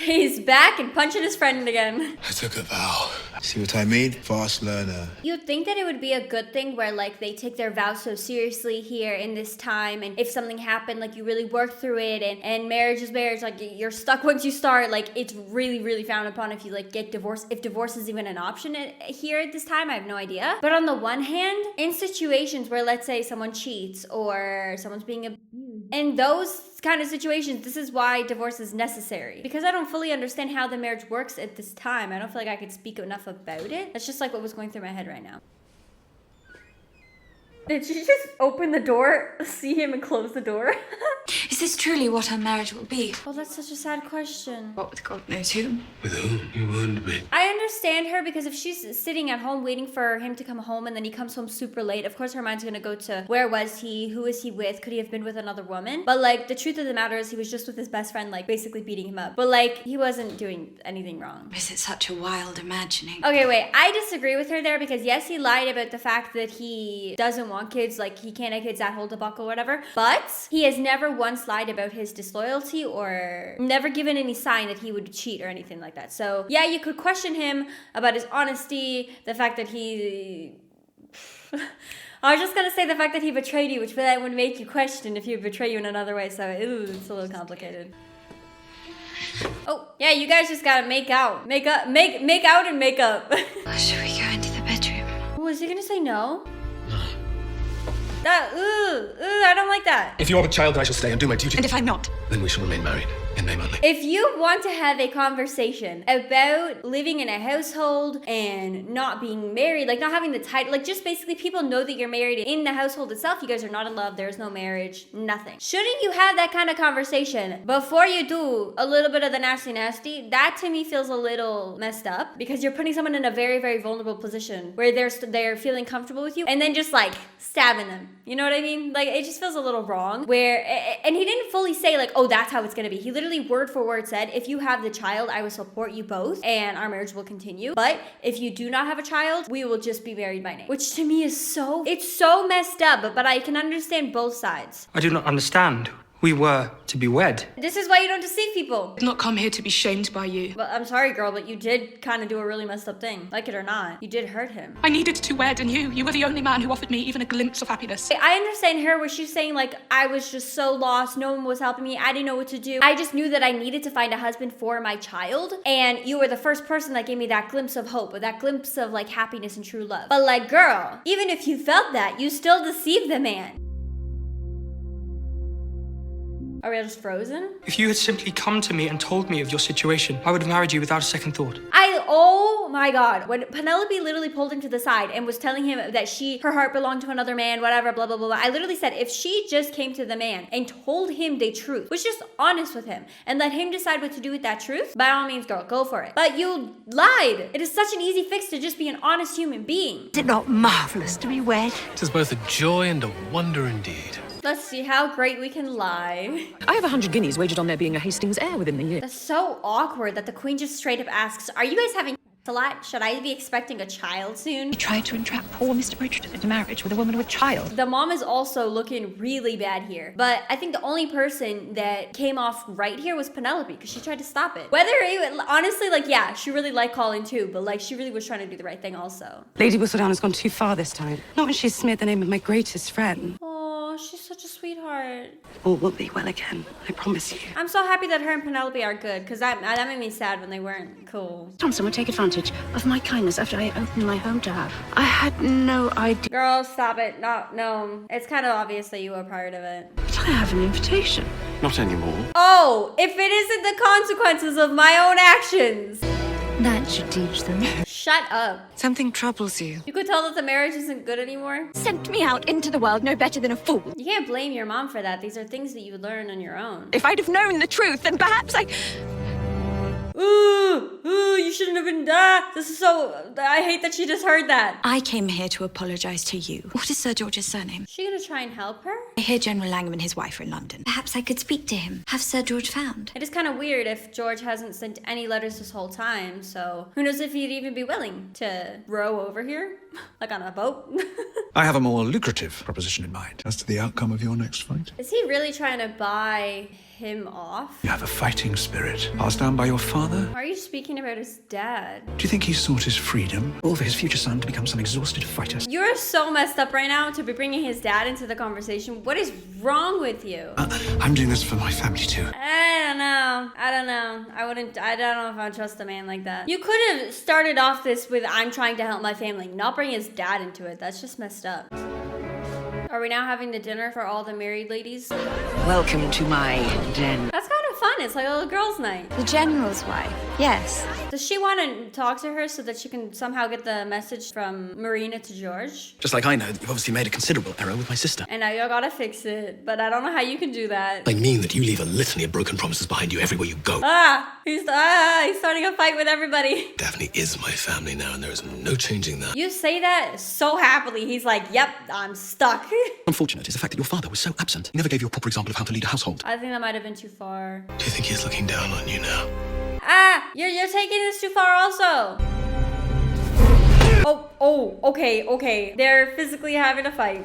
He's back and punching his friend again. I took a vow. See what I mean? Fast learner. You'd think that it would be a good thing where like they take their vows so seriously here in this time, and if something happened, like you really work through it, and marriage is marriage, like you're stuck once you start, like it's really, really frowned upon if you like get divorced, if divorce is even an option here at this time. I have no idea. But on the one hand, in situations where let's say someone cheats or someone's being abused, in those kind of situations, this is why divorce is necessary. Because I don't fully understand how the marriage works at this time. I don't feel like I could speak enough about it. That's just like what was going through my head right now. Did she just open the door, see him, and close the door? Is this truly what our marriage will be? Oh, that's such a sad question. What with God knows who? With whom? You wound me. I understand her, because if she's sitting at home waiting for him to come home and then he comes home super late, of course her mind's gonna go to where was he? Who is he with? Could he have been with another woman? But like the truth of the matter is he was just with his best friend, like basically beating him up. But like he wasn't doing anything wrong. Is it such a wild imagining? Okay, wait. I disagree with her there, because yes, he lied about the fact that he doesn't want kids, like he can't have kids, that whole debacle, whatever. But he has never once lied about his disloyalty or never given any sign that he would cheat or anything like that. So yeah, you could question him about his honesty, the fact that he... I was just gonna say the fact that he betrayed you, which that would make you question if he would betray you in another way, so it's a little complicated. Oh, yeah, you guys just gotta make out. Make out and make up. Should we go into the bedroom? Oh, is he gonna say no? That, I don't like that. If you are a child, then I shall stay and do my duty. And if I'm not? Then we shall remain married, in name only. If you want to have a conversation about living in a household and not being married, like not having the title, like just basically people know that you're married in the household itself, you guys are not in love, there's no marriage, nothing. Shouldn't you have that kind of conversation before you do a little bit of the nasty? That to me feels a little messed up, because you're putting someone in a very, very vulnerable position where they're feeling comfortable with you and then just like stabbing them. You know what I mean? Like it just feels a little wrong where, and he didn't fully say like, oh, that's how it's gonna be. He literally word for word said, if you have the child, I will support you both and our marriage will continue. But if you do not have a child, we will just be married by name. Which to me is it's so messed up, but I can understand both sides. I do not understand. We were to be wed. This is why you don't deceive people. I did not come here to be shamed by you. But I'm sorry, girl, but you did kind of do a really messed up thing. Like it or not, you did hurt him. I needed to wed, and you were the only man who offered me even a glimpse of happiness. I understand her where she's saying like, I was just so lost, no one was helping me, I didn't know what to do. I just knew that I needed to find a husband for my child, and you were the first person that gave me that glimpse of hope, or that glimpse of like happiness and true love. But like, girl, even if you felt that, you still deceived the man. Are we all just frozen? If you had simply come to me and told me of your situation, I would have married you without a second thought. Oh my God. When Penelope literally pulled him to the side and was telling him that her heart belonged to another man, whatever, blah, blah, blah, blah. I literally said, if she just came to the man and told him the truth, was just honest with him and let him decide what to do with that truth, by all means, girl, go for it. But you lied. It is such an easy fix to just be an honest human being. Is it not marvelous to be wed? It is both a joy and a wonder indeed. Let's see how great we can lie. I have 100 guineas wagered on there being a Hastings heir within the year. That's so awkward that the queen just straight up asks, are you guys having a lot? Should I be expecting a child soon? He tried to entrap poor Mr. Bridgerton into marriage with a woman with a child. The mom is also looking really bad here. But I think the only person that came off right here was Penelope, because she tried to stop it. Honestly, like, yeah, she really liked Colin too, but like, she really was trying to do the right thing also. Lady Whistledown has gone too far this time. Not when she's smeared the name of my greatest friend. Oh, she's such a sweetheart. All will be well again, I promise you. I'm so happy that her and Penelope are good, because that made me sad when they weren't cool. Thompson would take advantage of my kindness after I opened my home to her. I had no idea. Girl, stop it. No. It's kind of obvious that you were part of it. But I have an invitation. Not anymore. Oh, if it isn't the consequences of my own actions. That should teach them. Shut up. Something troubles you. You could tell that the marriage isn't good anymore. Sent me out into the world no better than a fool. You can't blame your mom for that. These are things that you would learn on your own. If I'd have known the truth, then perhaps shouldn't have been, this is so, I hate that she just heard that. I came here to apologise to you. What is Sir George's surname? Is she gonna try and help her? I hear General Langham and his wife are in London. Perhaps I could speak to him. Have Sir George found? It is kind of weird if George hasn't sent any letters this whole time, so who knows if he'd even be willing to row over here? Like on a boat? I have a more lucrative proposition in mind. As to the outcome of your next fight. Is he really trying to buy him off? You have a fighting spirit, passed down by your father. Why are you speaking about his dad? Do you think he sought his freedom, or for his future son to become some exhausted fighter? You're so messed up right now to be bringing his dad into the conversation. What is wrong with you? I'm doing this for my family too. I don't know. I don't know if I trust a man like that. You could have started off this with, I'm trying to help my family, not bring his dad into it. That's just messed up. Are we now having the dinner for all the married ladies? Welcome to my den. That's kind of fun. It's like a little girls' night. The General's wife. Yes. Does she want to talk to her so that she can somehow get the message from Marina to George? Just like I know that you've obviously made a considerable error with my sister. And now you gotta fix it, but I don't know how you can do that. I mean that you leave a litany of broken promises behind you everywhere you go. He's starting a fight with everybody. Daphne is my family now, and there is no changing that. You say that so happily. He's like, yep, I'm stuck. Unfortunate is the fact that your father was so absent. He never gave you a proper example of how to lead a household. I think that might have been too far. Do you think he's looking down on you now? You're taking this too far also. Okay. They're physically having a fight.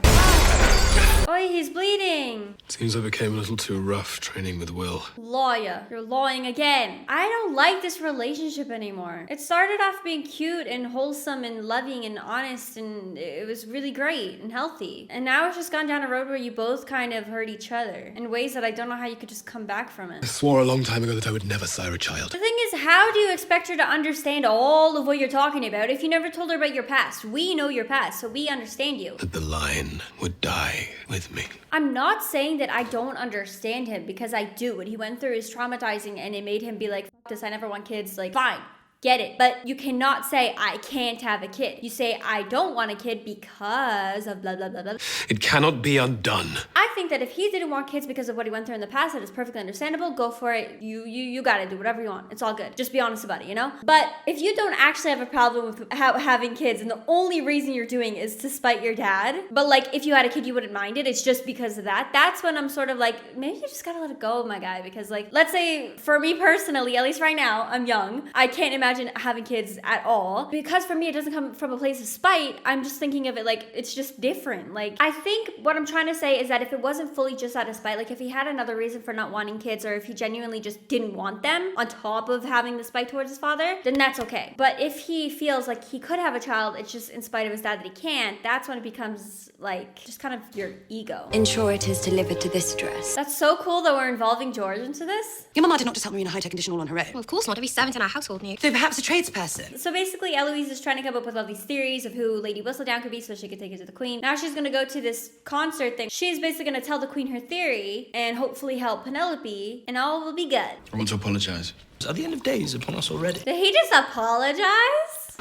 Oh, he's bleeding. Seems I became a little too rough training with Will. Lawyer. You're lawing again. I don't like this relationship anymore. It started off being cute and wholesome and loving and honest, and it was really great and healthy. And now it's just gone down a road where you both kind of hurt each other in ways that I don't know how you could just come back from it. I swore a long time ago that I would never sire a child. The thing is, how do you expect her to understand all of what you're talking about if you never told her about your past? We know your past, so we understand you. That the lion would die with me. I'm not saying that I don't understand him, because I do. What he went through is traumatizing, and it made him be like, fuck this, I never want kids. Like, fine, get it. But you cannot say, I can't have a kid. You say, I don't want a kid because of blah, blah, blah, blah. It cannot be undone. I think that if he didn't want kids because of what he went through in the past, that is perfectly understandable. Go for it. You gotta do whatever you want. It's all good. Just be honest about it, you know? But if you don't actually have a problem with having kids, and the only reason you're doing is to spite your dad, but like if you had a kid you wouldn't mind it, it's just because of that, that's when I'm sort of like, maybe you just gotta let it go, my guy. Because like, let's say for me personally, at least right now, I'm young, I can't imagine having kids at all. Because for me, it doesn't come from a place of spite. I'm just thinking of it like, it's just different. Like, I think what I'm trying to say is that if it wasn't fully just out of spite, like if he had another reason for not wanting kids, or if he genuinely just didn't want them on top of having the spite towards his father, then that's okay. But if he feels like he could have a child, it's just in spite of his dad that he can't, that's when it becomes like just kind of your ego. Ensure it is delivered to this address. That's so cool that we're involving George into this. Your mama did not just help me in a high-tech condition all on her own. Well, of course not. Every servant in our household knew. So perhaps a tradesperson. So basically, Eloise is trying to come up with all these theories of who Lady Whistledown could be so she could take it to the queen. Now she's gonna go to this concert thing. She's basically gonna tell the queen her theory and hopefully help Penelope, and all will be good. I want to apologize. Are the end of days upon us already? Did he just apologize?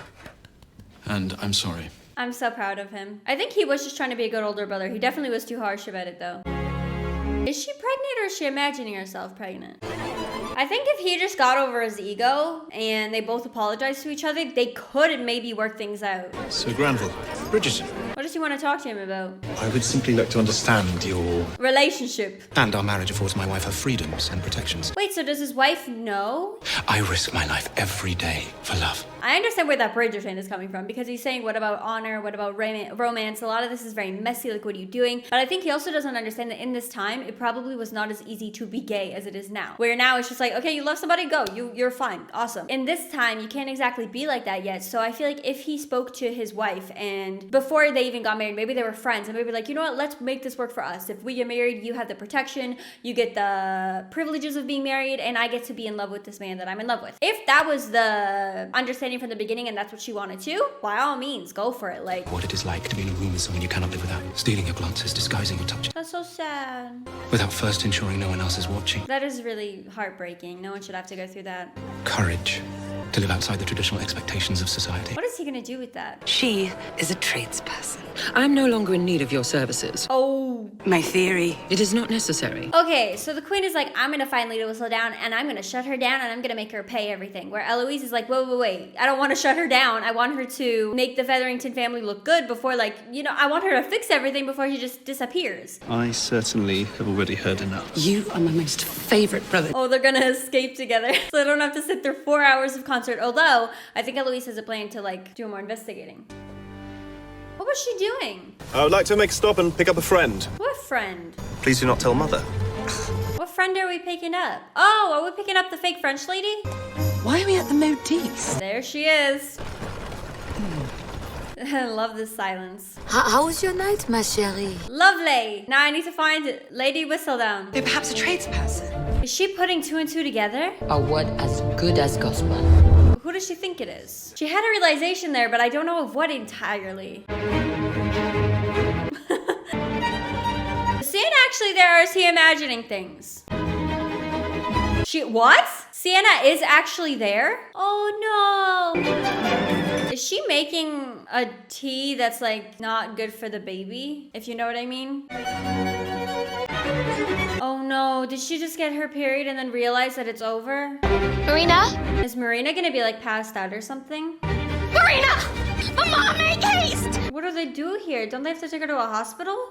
And I'm sorry. I'm so proud of him. I think he was just trying to be a good older brother. He definitely was too harsh about it though. Is she pregnant, or is she imagining herself pregnant? I think if he just got over his ego and they both apologized to each other, they could maybe work things out. Sir Granville, Bridgerton. What does he want to talk to him about? I would simply like to understand your... relationship. And our marriage affords my wife her freedoms and protections. Wait, so does his wife know? I risk my life every day for love. I understand where that Bridgerton is coming from, because he's saying, what about honor? What about romance? A lot of this is very messy, like what are you doing? But I think he also doesn't understand that in this time, it probably was not as easy to be gay as it is now. Where now it's just like, okay, you love somebody, go. You're fine. Awesome. In this time, you can't exactly be like that yet. So I feel like if he spoke to his wife, and before they even got married, maybe they were friends, and maybe like, you know what, let's make this work for us. If we get married, you have the protection, you get the privileges of being married, and I get to be in love with this man that I'm in love with. If that was the understanding from the beginning and that's what she wanted to, by all means, go for it. Like, what it is like to be in a room with someone you cannot live without. Stealing your glances, disguising your touch. that's so sad. Without first ensuring no one else is watching. That is really heartbreaking. No one should have to go through that. Courage. to live outside the traditional expectations of society. What is he gonna do with that? She is a tradesperson. I'm no longer in need of your services. Oh. My theory. It is not necessary. Okay, so the queen is like, I'm gonna find Lady Whistledown and I'm gonna shut her down and I'm gonna make her pay everything. Where Eloise is like, wait. I don't want to shut her down. I want her to make the Featherington family look good before, like, you know, I want her to fix everything before he just disappears. I certainly have already heard enough. You are my most favorite brother. Oh, they're gonna escape together. So they don't have to sit through 4 hours of concert. Although, I think Eloise has a plan to, like, do more investigating. What was she doing? I would like to make a stop and pick up a friend. What friend? Please do not tell Mother. What friend are we picking up? Oh, are we picking up the fake French lady? Why are we at the Modis? There she is. I love this silence. How was your night, ma chérie? Lovely. Now I need to find Lady Whistledown. They're perhaps a tradesperson. Is she putting 2 and 2 together? A word as good as gospel. Who does she think it is? She had a realization there, but I don't know of what entirely. Is Sienna actually there, or is he imagining things? What? Sienna is actually there? Oh no! Is she making a tea that's like not good for the baby? If you know what I mean? Oh no, did she just get her period and then realize that it's over? Marina? Is Marina gonna be like passed out or something? Marina! Mama, make haste! What do they do here? Don't they have to take her to a hospital?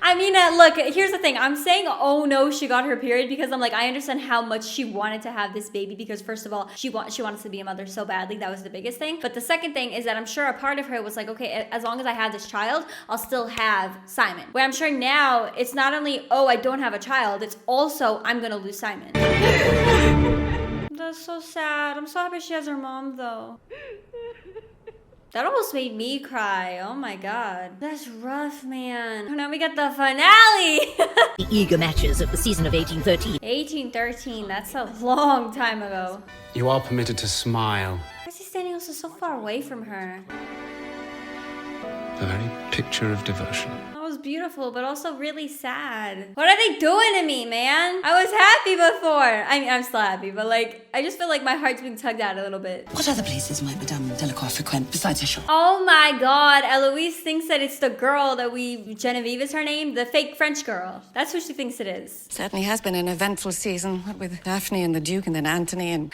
I mean, look, here's the thing. I'm saying, oh no, she got her period because I'm like, I understand how much she wanted to have this baby because first of all, she wants to be a mother so badly. That was the biggest thing. But the second thing is that I'm sure a part of her was like, okay, as long as I have this child, I'll still have Simon. Where I'm sure now it's not only, oh, I don't have a child, it's also, I'm gonna lose Simon. That's so sad. I'm so happy she has her mom though. That almost made me cry. Oh my god. That's rough, man. Oh, now we got the finale. The eager matches of the season of 1813. 1813. That's a long time ago. You are permitted to smile. Why is he standing also so far away from her? The very picture of devotion. That was beautiful, but also really sad. What are they doing to me, man? I was happy before. I mean, I'm still happy, but like, I just feel like my heart's being tugged out a little bit. What other places might Madame Delacroix frequent besides her shop? Oh my god, Eloise thinks that it's the girl that Genevieve is her name, the fake French girl. That's who she thinks it is. Certainly has been an eventful season, what with Daphne and the Duke and then Anthony and...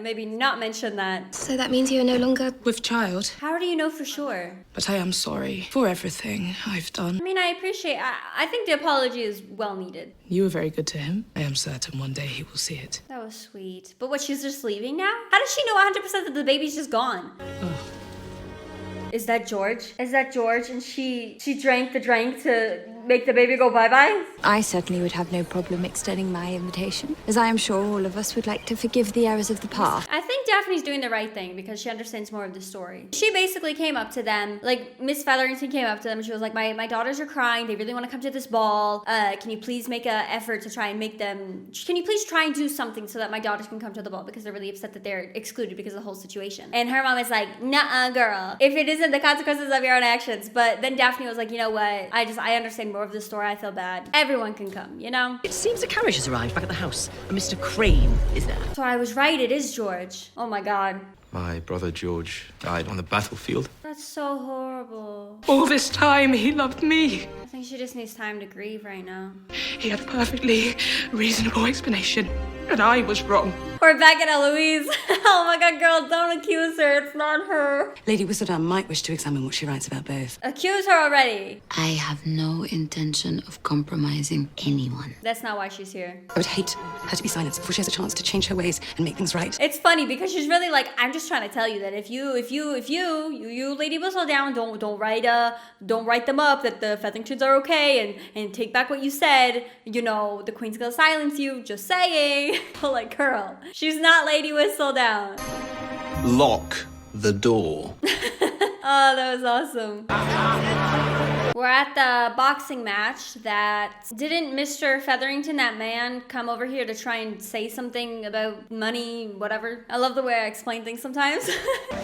Maybe not mention that. So that means you are no longer... with child. How do you know for sure? But I am sorry for everything I've done. I mean, I appreciate... I think the apology is well needed. You were very good to him. I am certain one day he will see it. That was sweet. But what, she's just leaving now? How does she know 100% that the baby's just gone? Ugh. Is that George? Is that George and she drank the drink to make the baby go bye-bye? I certainly would have no problem extending my invitation, as I am sure all of us would like to forgive the errors of the past. I think Daphne's doing the right thing because she understands more of the story. She basically came up to them, like Miss Featherington came up to them and she was like, my daughters are crying, they really want to come to this ball. Can you please make an effort to try and make them, can you please try and do something so that my daughters can come to the ball because they're really upset that they're excluded because of the whole situation. And her mom is like, nuh-uh, girl. If it isn't the consequences of your own actions. But then Daphne was like, you know what? I understand more of the story. I feel bad. Everyone can come, you know? It seems a carriage has arrived back at the house. And Mr. Crane is there. So I was right. It is George. Oh my god. My brother George died on the battlefield. That's so horrible. All this time he loved me. I think she just needs time to grieve right now. He had a perfectly reasonable explanation, and I was wrong. We're back at Eloise. Oh my god, girl, don't accuse her. It's not her. Lady Whistledown might wish to examine what she writes about both. Accuse her already. I have no intention of compromising anyone. That's not why she's here. I would hate her to be silenced before she has a chance to change her ways and make things right. It's funny because she's really like, I'm just trying to tell you that if you, Lady Whistledown, don't write them up that the Featheringtons are okay and take back what you said. You know, the Queen's gonna silence you. Just saying. But like, girl, she's not Lady Whistledown. Lock the door. Oh, that was awesome. We're at the boxing match that didn't Mr. Featherington, that man, come over here to try and say something about money, whatever. I love the way I explain things sometimes.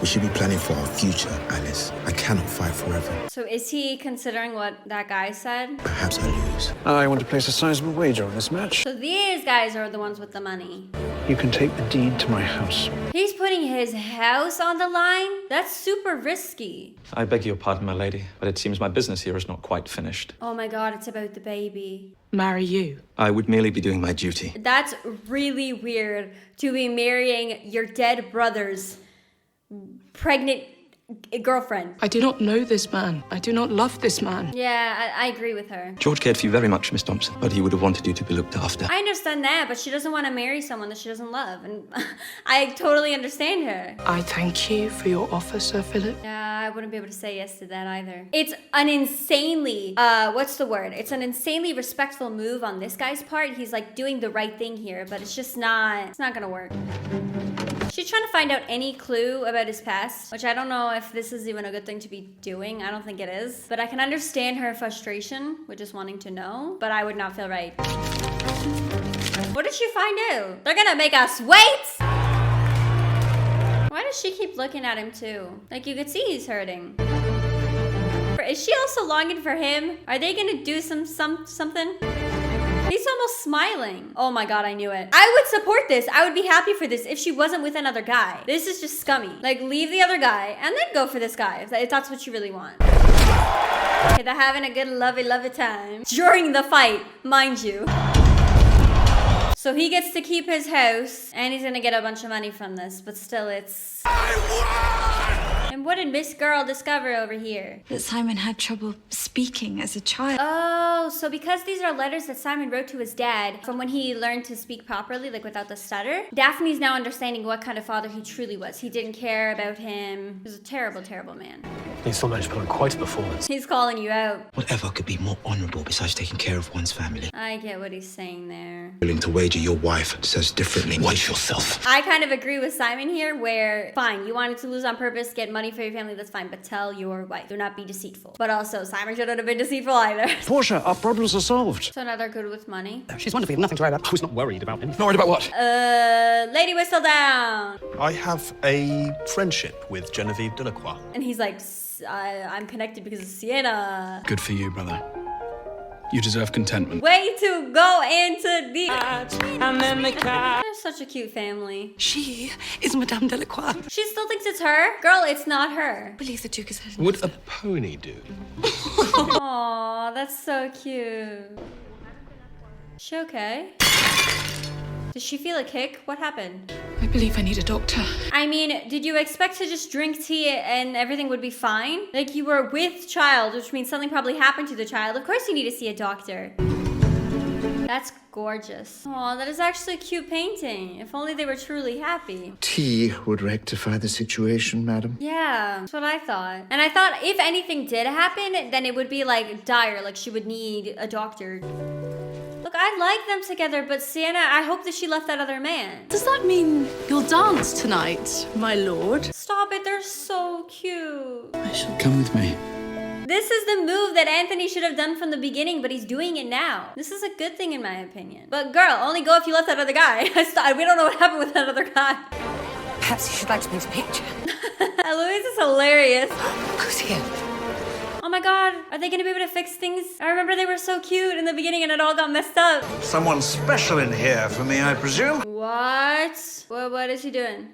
We should be planning for our future, Alice. I cannot fight forever. So is he considering what that guy said? Perhaps I lose. lose. I want to place a sizable wager on this match. So these guys are the ones with the money. You can take the deed to my house. He's putting his house on the line? That's super risky. I beg your pardon, my lady, but it seems my business here is not quite finished. Oh my god, it's about the baby. Marry you? I would merely be doing my duty. That's really weird, to be marrying your dead brother's pregnant girlfriend. I do not know this man. I do not love this man. Yeah, I agree with her. George cared for you very much, Miss Thompson, but he would have wanted you to be looked after. I understand that, but she doesn't want to marry someone that she doesn't love, and I totally understand her. I thank you for your offer, Sir Philip. Yeah, I wouldn't be able to say yes to that either. It's an insanely, what's the word? It's an insanely respectful move on this guy's part. He's like doing the right thing here, but it's just not, it's not gonna work. She's trying to find out any clue about his past, which I don't know if this is even a good thing to be doing. I don't think it is. But I can understand her frustration with just wanting to know, but I would not feel right. What did she find out? They're gonna make us wait! Why does she keep looking at him too? Like, you could see he's hurting. Is she also longing for him? Are they gonna do something? He's almost smiling. Oh my god, I knew it. I would support this. I would be happy for this if she wasn't with another guy. This is just scummy. Like, leave the other guy and then go for this guy if that's what you really want. Okay, they're having a good lovey time. During the fight, mind you. So he gets to keep his house and he's gonna get a bunch of money from this, but still it's... And what did Miss Girl discover over here? That Simon had trouble speaking as a child. Oh, so because these are letters that Simon wrote to his dad from when he learned to speak properly, like without the stutter, Daphne's now understanding what kind of father he truly was. He didn't care about him. He was a terrible, terrible man. He still managed to put on quite a performance. He's calling you out. Whatever could be more honourable besides taking care of one's family? I get what he's saying there. Willing to wager your wife says differently. Watch yourself. I kind of agree with Simon here where, fine, you wanted to lose on purpose, get money for your family, that's fine, but tell your wife. Do not be deceitful. But also, Simon shouldn't have been deceitful either. Portia, our problems are solved. So now they're good with money. She's wonderful, nothing to worry about. I was not worried about him. Not worried about what? Lady Whistle down. I have a friendship with Genevieve Delacroix. And he's like, I'm connected because of Sienna. Good for you, brother. You deserve contentment. Way to go into the... They're such a cute family. She is Madame Delacroix. She still thinks it's her? Girl, it's not her. I believe the Duke is her. Would a pony do? Aw, that's so cute. She okay? Did she feel a kick? What happened? I believe I need a doctor. I mean, did you expect to just drink tea and everything would be fine? Like, you were with child, which means something probably happened to the child. Of course you need to see a doctor. That's gorgeous. Aw, that is actually a cute painting. If only they were truly happy. Tea would rectify the situation, madam. Yeah, that's what I thought. And I thought if anything did happen, then it would be like dire, like she would need a doctor. Look, I like them together, but Sienna, I hope that she left that other man. Does that mean you'll dance tonight, my lord? Stop it, they're so cute. Come with me. This is the move that Anthony should have done from the beginning, but he's doing it now. This is a good thing in my opinion. But girl, only go if you left that other guy. We don't know what happened with that other guy. Perhaps you should like to paint a picture. Louise is hilarious. Who's here? Oh my god, are they gonna be able to fix things? I remember they were so cute in the beginning and it all got messed up. Someone special in here for me, I presume? What? What is he doing?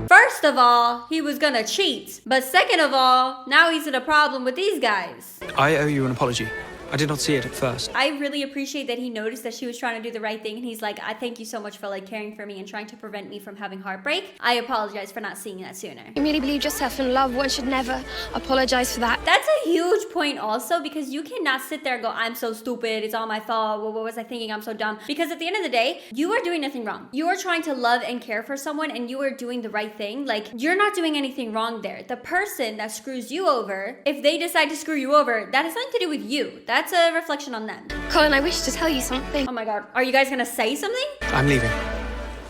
First of all, he was gonna cheat. But second of all, now he's in a problem with these guys. I owe you an apology. I did not see it at first. I really appreciate that he noticed that she was trying to do the right thing and he's like, I thank you so much for like caring for me and trying to prevent me from having heartbreak. I apologize for not seeing that sooner. You really believed yourself in love. One should never apologize for that. That's a huge point also because you cannot sit there and go, I'm so stupid, it's all my fault, what was I thinking, I'm so dumb. Because at the end of the day, you are doing nothing wrong. You are trying to love and care for someone and you are doing the right thing. Like, you're not doing anything wrong there. The person that screws you over, if they decide to screw you over, that has nothing to do with you. That's a reflection on them. Colin, I wish to tell you something. Oh my god. Are you guys gonna say something? I'm leaving.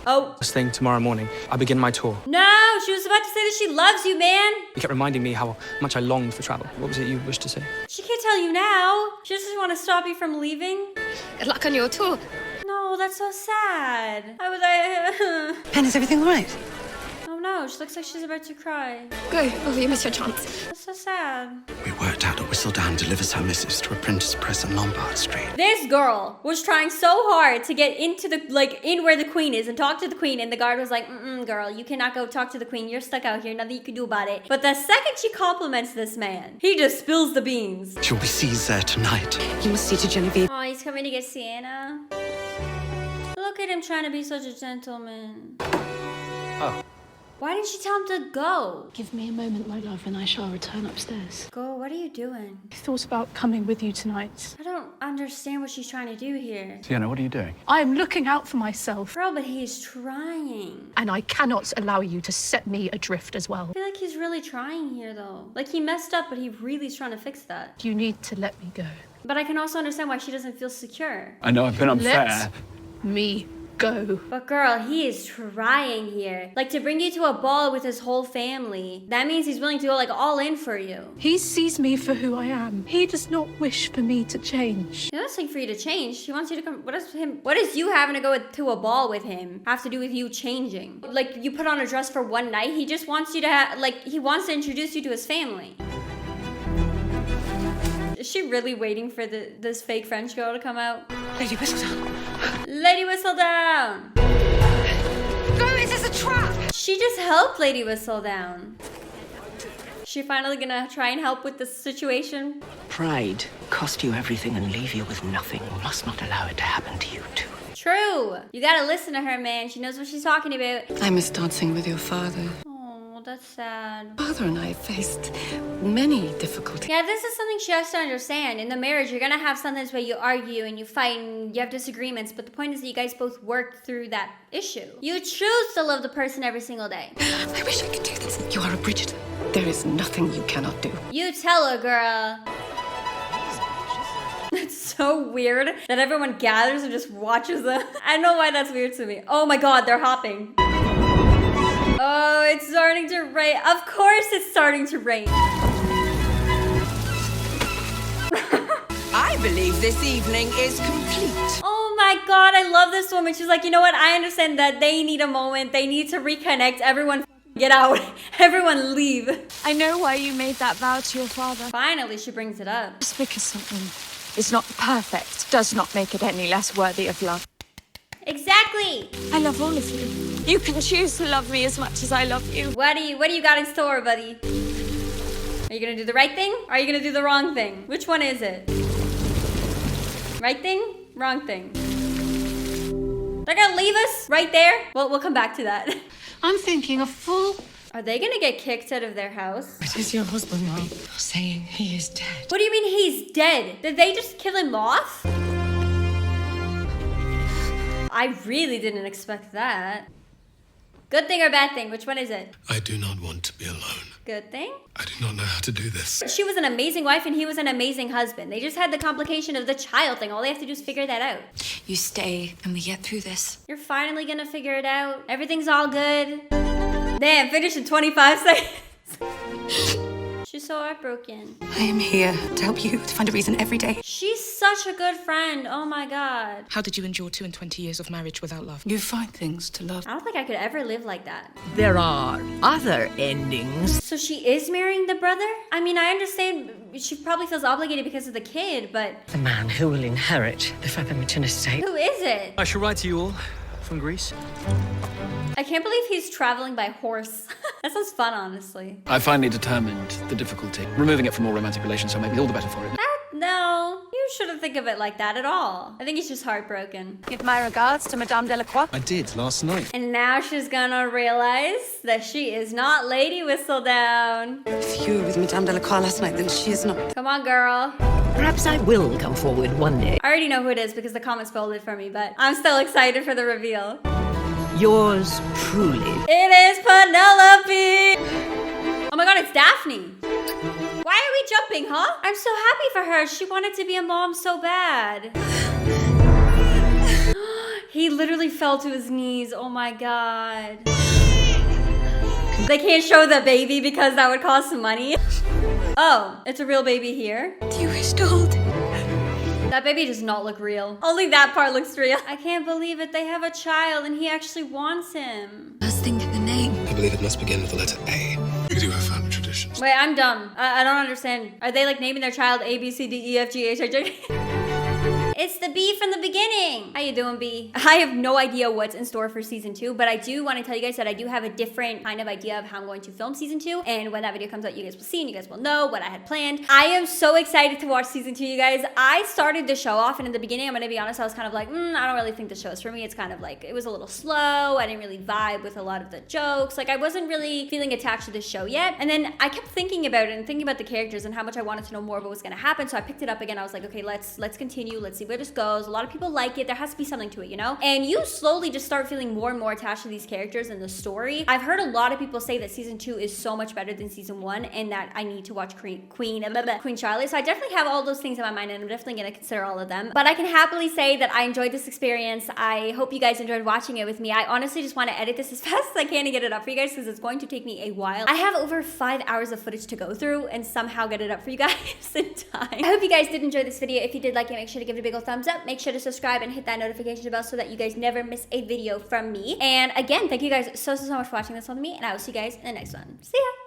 Oh. First thing tomorrow morning, I begin my tour. No, she was about to say that she loves you, man. You kept reminding me how much I longed for travel. What was it you wished to say? She can't tell you now. She just want to stop you from leaving. Good luck on your tour. No, that's so sad. Pen, is everything all right? Oh no, she looks like she's about to cry. Go, or you miss your chance. That's so sad. We worked out Lord Whistledown delivers her missives to Apprentice Press on Lombard Street. This girl was trying so hard to get into the, in where the queen is and talk to the queen, and the guard was like, girl, you cannot go talk to the queen. You're stuck out here. Nothing you can do about it. But the second she compliments this man, he just spills the beans. She'll be seized there tonight. You must see to Genevieve. Oh, he's coming to get Sienna. Look at him trying to be such a gentleman. Oh. Why didn't she tell him to go? Give me a moment, my love, and I shall return upstairs. Go, what are you doing? I thought about coming with you tonight. I don't understand what she's trying to do here. Sienna, what are you doing? I am looking out for myself. Girl, but he's trying. And I cannot allow you to set me adrift as well. I feel like he's really trying here, though. Like, he messed up, but he really is trying to fix that. You need to let me go. But I can also understand why she doesn't feel secure. I know I've been unfair. Let me go. But girl, he is trying here. Like, to bring you to a ball with his whole family. That means he's willing to go, like, all in for you. He sees me for who I am. He does not wish for me to change. He's not saying for you to change. He wants you to come. What does you having to go to a ball with him have to do with you changing? Like, you put on a dress for one night. He just wants you to he wants to introduce you to his family. Is she really waiting for this fake French girl to come out? Lady Whistledown. Lady Whistledown! Go, it is a trap! She just helped Lady Whistledown. She finally gonna try and help with this situation? Pride cost you everything and leave you with nothing. You must not allow it to happen to you too. True. You gotta listen to her, man. She knows what she's talking about. I miss dancing with your father. Oh, that's sad. Father and I faced many difficulties. Yeah, this is something she has to understand. In the marriage, you're gonna have sometimes where you argue and you fight and you have disagreements, but the point is that you guys both work through that issue. You choose to love the person every single day. I wish I could do this. You are a Bridgerton. There is nothing you cannot do. You tell her, girl. It's so weird that everyone gathers and just watches them. I don't know why that's weird to me. Oh my god, they're hopping. Oh, it's starting to rain. Of course it's starting to rain. I believe this evening is complete. Oh my god, I love this woman. She's like, you know what? I understand that they need a moment. They need to reconnect. Everyone get out. Everyone leave. I know why you made that vow to your father. Finally, she brings it up. Just because something is not perfect does not make it any less worthy of love. Exactly. I love all of you. You can choose to love me as much as I love you. What do you got in store, buddy? Are you gonna do the right thing? Or are you gonna do the wrong thing? Which one is it? Right thing? Wrong thing. They're gonna leave us right there? Well, we'll come back to that. I'm thinking a full... Are they gonna get kicked out of their house? It is your husband, Mom, saying he is dead. What do you mean he's dead? Did they just kill him off? I really didn't expect that. Good thing or bad thing? Which one is it? I do not want to be alone. Good thing? I do not know how to do this. She was an amazing wife and he was an amazing husband. They just had the complication of the child thing. All they have to do is figure that out. You stay and we get through this. You're finally gonna figure it out. Everything's all good. Damn, finish in 25 seconds. She's so heartbroken. I am here to help you, to find a reason every day. She's such a good friend. Oh my god. How did you endure 22 years of marriage without love? You find things to love. I don't think I could ever live like that. There are other endings. So she is marrying the brother? I mean, I understand she probably feels obligated because of the kid, but... The man who will inherit the Feathermitton estate. Who is it? I shall write to you all from Greece. I can't believe he's traveling by horse. That sounds fun, honestly. I finally determined the difficulty. Removing it from all romantic relations, so maybe all the better for it. No, you shouldn't think of it like that at all. I think he's just heartbroken. Give my regards to Madame Delacroix. I did last night. And now she's gonna realize that she is not Lady Whistledown. If you were with Madame Delacroix last night, then she is not. Come on, girl. Perhaps I will come forward one day. I already know who it is because the comments spoiled it for me, but I'm still excited for the reveal. Yours truly. It is Penelope! Oh my god, it's Daphne. Why are we jumping, huh? I'm so happy for her. She wanted to be a mom so bad. He literally fell to his knees. Oh my god. They can't show the baby because that would cost some money. Oh, it's a real baby here. Do you wish to hold? That baby does not look real. Only that part looks real. I can't believe it. They have a child and he actually wants him. I was thinking the name. believe it must begin with the letter A. We do have family traditions. Wait, I'm dumb. I don't understand. Are they like naming their child A, B, C, D, E, F, G, H, I, J? It's the B from the beginning. How you doing, B? I have no idea what's in store for season 2, but I do want to tell you guys that I do have a different kind of idea of how I'm going to film season 2. And when that video comes out, you guys will see and you guys will know what I had planned. I am so excited to watch season 2, you guys. I started the show off, and in the beginning, I'm gonna be honest, I was kind of like, I don't really think the show is for me. It's kind of like, it was a little slow. I didn't really vibe with a lot of the jokes. Like, I wasn't really feeling attached to the show yet. And then I kept thinking about it and thinking about the characters and how much I wanted to know more about what's gonna happen. So I picked it up again. I was like, okay, let's continue. Let's see where this goes. A lot of people like it. There has to be something to it, you know? And you slowly just start feeling more and more attached to these characters and the story. I've heard a lot of people say that season 2 is so much better than season 1 and that I need to watch Queen Charlotte. So I definitely have all those things in my mind and I'm definitely gonna consider all of them. But I can happily say that I enjoyed this experience. I hope you guys enjoyed watching it with me. I honestly just want to edit this as fast as I can and get it up for you guys because it's going to take me a while. I have over 5 hours of footage to go through and somehow get it up for you guys in time. I hope you guys did enjoy this video. If you did like it, make sure to give it a big old thumbs up. Make sure to subscribe and hit that notification bell so that you guys never miss a video from me. And again, thank you guys so much for watching this one with me, and I will see you guys in the next one. See ya!